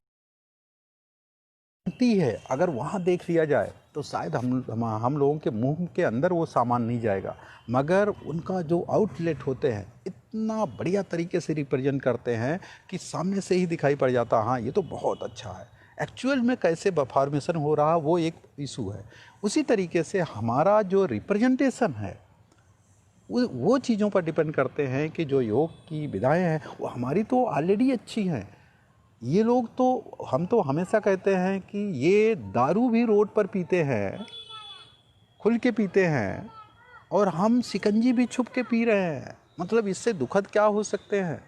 है, अगर वहाँ देख लिया जाए तो शायद हम लोगों के मुंह के अंदर वो सामान नहीं जाएगा, मगर उनका जो आउटलेट होते हैं इतना बढ़िया तरीके से रिप्रेजेंट करते हैं कि सामने से ही दिखाई पड़ जाता, हाँ ये तो बहुत अच्छा है। एक्चुअल में कैसे फॉर्मेशन हो रहा वो एक इशू है। उसी तरीके से हमारा जो रिप्रेजेंटेशन है वो चीज़ों पर डिपेंड करते हैं कि जो योग की विधाएं हैं वो हमारी तो ऑलरेडी अच्छी हैं। ये लोग तो, हम तो हमेशा कहते हैं कि ये दारू भी रोड पर पीते हैं, खुल के पीते हैं, और हम शिकंजी भी छुप के पी रहे हैं। मतलब इससे दुखद क्या हो सकते हैं?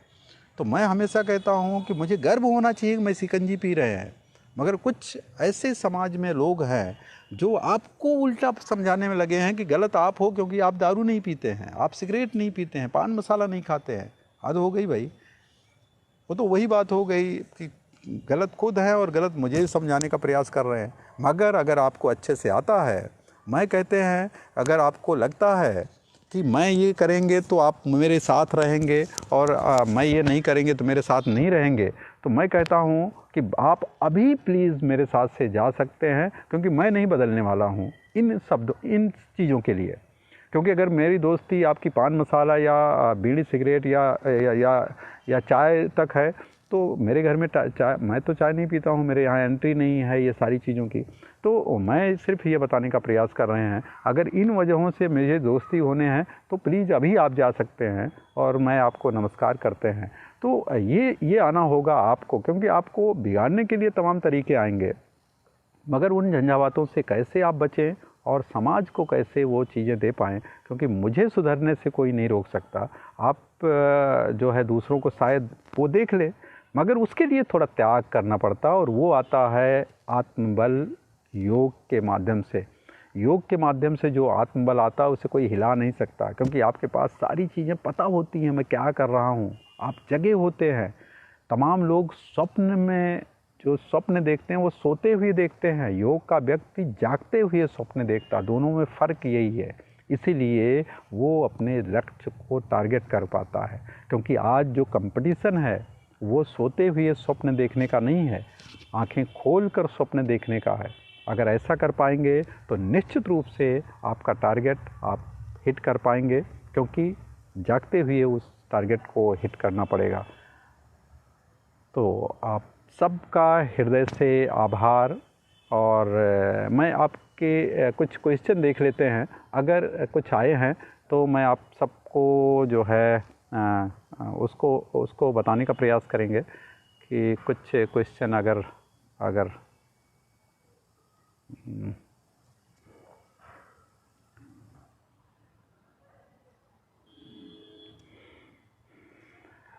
तो मैं हमेशा कहता हूँ कि मुझे गर्व होना चाहिए कि मैं शिकंजी पी रहे हैं, मगर कुछ ऐसे समाज में लोग हैं जो आपको उल्टा समझाने में लगे हैं कि गलत आप हो क्योंकि आप दारू नहीं पीते हैं, आप सिगरेट नहीं पीते हैं, पान मसाला नहीं खाते हैं। हद हो गई भाई। वो तो वही बात हो गई कि गलत खुद है और गलत मुझे समझाने का प्रयास कर रहे हैं। मगर अगर आपको अच्छे से आता है, मैं कहते हैं अगर आपको लगता है कि मैं ये करेंगे तो आप मेरे साथ रहेंगे, और मैं ये नहीं करेंगे तो मेरे साथ नहीं रहेंगे, तो मैं कहता हूँ कि आप अभी प्लीज़ मेरे साथ से जा सकते हैं, क्योंकि मैं नहीं बदलने वाला हूँ इन चीज़ों के लिए। क्योंकि अगर मेरी दोस्ती आपकी पान मसाला या बीड़ी सिगरेट या चाय तक है, तो मेरे घर में चाय, मैं तो चाय नहीं पीता हूँ, मेरे यहाँ एंट्री नहीं है ये सारी चीज़ों की। तो मैं सिर्फ ये बताने का प्रयास कर रहे हैं, अगर इन वजहों से मुझे दोस्ती होने हैं तो प्लीज़ अभी आप जा सकते हैं और मैं आपको नमस्कार करते हैं। तो ये आना होगा आपको, क्योंकि आपको बिगाड़ने के लिए तमाम तरीके आएंगे, मगर उन झंझावातों से कैसे आप बचें और समाज को कैसे वो चीज़ें दे पाएँ, क्योंकि मुझे सुधरने से कोई नहीं रोक सकता। आप जो है दूसरों को शायद वो देख ले, मगर उसके लिए थोड़ा त्याग करना पड़ता, और वो आता है आत्मबल योग के माध्यम से। योग के माध्यम से जो आत्मबल आता है उसे कोई हिला नहीं सकता, क्योंकि आपके पास सारी चीज़ें पता होती हैं, मैं क्या कर रहा हूँ, आप जगे होते हैं। तमाम लोग स्वप्न में जो स्वप्न देखते हैं वो सोते हुए देखते हैं, योग का व्यक्ति जागते हुए स्वप्न देखता, दोनों में फ़र्क यही है। इसीलिए वो अपने लक्ष्य को टारगेट कर पाता है, क्योंकि आज जो कंपटीशन है वो सोते हुए स्वप्न देखने का नहीं है, आंखें खोलकर स्वप्न देखने का है। अगर ऐसा कर पाएंगे तो निश्चित रूप से आपका टारगेट आप हिट कर पाएंगे, क्योंकि जागते हुए उस टारगेट को हिट करना पड़ेगा। तो आप सबका हृदय से आभार। और मैं आपके कुछ क्वेश्चन देख लेते हैं, अगर कुछ आए हैं तो मैं आप सबको जो है उसको बताने का प्रयास करेंगे कि कुछ क्वेश्चन अगर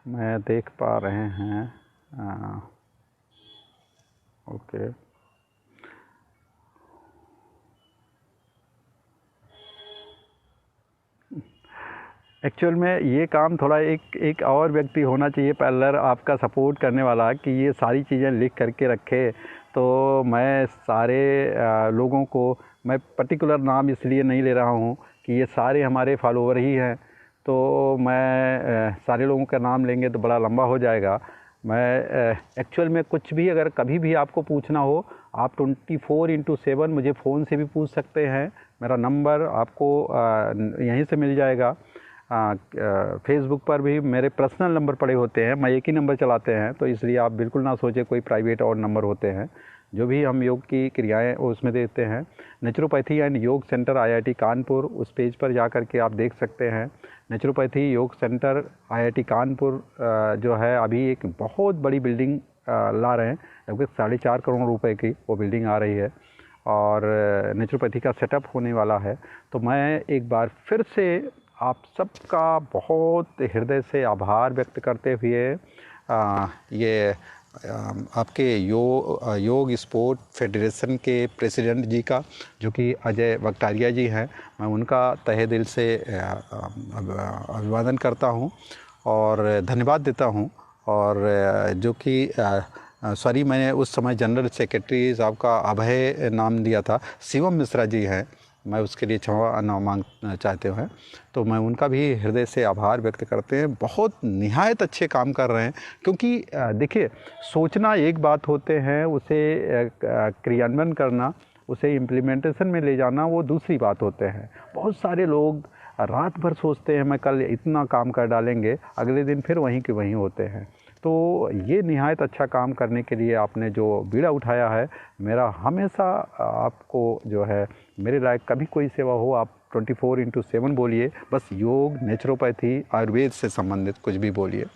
मैं देख पा रहे हैं। ओके, एक्चुअल में ये काम थोड़ा एक और व्यक्ति होना चाहिए पैरेलल आपका सपोर्ट करने वाला, कि ये सारी चीज़ें लिख करके रखे। तो मैं सारे लोगों को, मैं पर्टिकुलर नाम इसलिए नहीं ले रहा हूँ कि ये सारे हमारे फॉलोवर ही हैं, तो मैं सारे लोगों का नाम लेंगे तो बड़ा लंबा हो जाएगा। मैं एक्चुअल में कुछ भी अगर कभी भी आपको पूछना हो, आप 24/7 मुझे फ़ोन से भी पूछ सकते हैं। मेरा नंबर आपको यहीं से मिल जाएगा। फेसबुक पर भी मेरे पर्सनल नंबर पड़े होते हैं, मैं एक ही नंबर चलाते हैं, तो इसलिए आप बिल्कुल ना सोचें कोई प्राइवेट और नंबर होते हैं। जो भी हम योग की क्रियाएं उसमें देते हैं। नेचुरोपैथी एंड योग सेंटर IIT कानपुर, उस पेज पर जा कर के आप देख सकते हैं। नेचुरोपैथी योग सेंटर IIT कानपुर जो है अभी एक बहुत बड़ी बिल्डिंग ला रहे हैं, लगभग 4.5 करोड़ रुपए की वो बिल्डिंग आ रही है, और नेचुरोपैथी का सेटअप होने वाला है। तो मैं एक बार फिर से आप सबका बहुत हृदय से आभार व्यक्त करते हुए ये आपके योग स्पोर्ट फेडरेशन के प्रेसिडेंट जी का, जो कि अजय वकटारिया जी हैं, मैं उनका तहे दिल से अभिवादन करता हूं और धन्यवाद देता हूं। और जो कि सॉरी, मैंने उस समय जनरल सेक्रेटरी साहब का अभय नाम दिया था, शिवम मिश्रा जी हैं, मैं उसके लिए क्षमा मांगना चाहते हैं। तो मैं उनका भी हृदय से आभार व्यक्त करते हैं। बहुत निहायत अच्छे काम कर रहे हैं, क्योंकि देखिए, सोचना एक बात होते हैं, उसे क्रियान्वयन करना, उसे इम्प्लीमेंटेशन में ले जाना वो दूसरी बात होते हैं। बहुत सारे लोग रात भर सोचते हैं मैं कल इतना काम कर डालेंगे, अगले दिन फिर वहीं के वहीं होते हैं। तो ये निहायत अच्छा काम करने के लिए आपने जो बीड़ा उठाया है, मेरा हमेशा आपको जो है, मेरे लायक कभी कोई सेवा हो आप 24/7 बोलिए, बस योग, नेचुरोपैथी, आयुर्वेद से संबंधित कुछ भी बोलिए।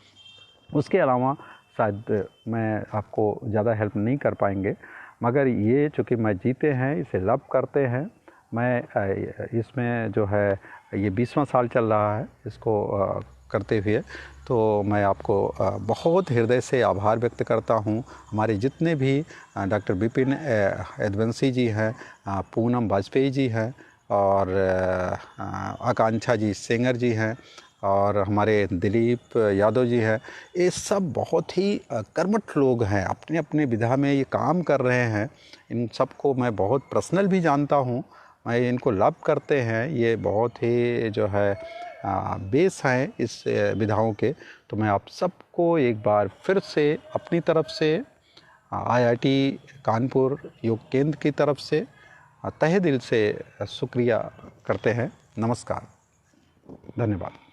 उसके अलावा शायद मैं आपको ज़्यादा हेल्प नहीं कर पाएंगे, मगर ये चूँकि मैं जीते हैं, इसे लव करते हैं। मैं इसमें जो है ये 20वां साल चल रहा है इसको करते हुए, तो मैं आपको बहुत हृदय से आभार व्यक्त करता हूँ। हमारे जितने भी डॉक्टर विपिन यदुवंशी जी हैं, पूनम वाजपेयी जी हैं, और आकांक्षा जी सेंगर जी हैं, और हमारे दिलीप यादव जी हैं, ये सब बहुत ही कर्मठ लोग हैं, अपने अपने विधा में ये काम कर रहे हैं। इन सबको मैं बहुत पर्सनल भी जानता हूँ, मैं इनको लव करते हैं, ये बहुत ही जो है बेस हैं इस विधाओं के। तो मैं आप सबको एक बार फिर से अपनी तरफ से IIT कानपुर योग केंद्र की तरफ से तहे दिल से शुक्रिया करते हैं। नमस्कार, धन्यवाद।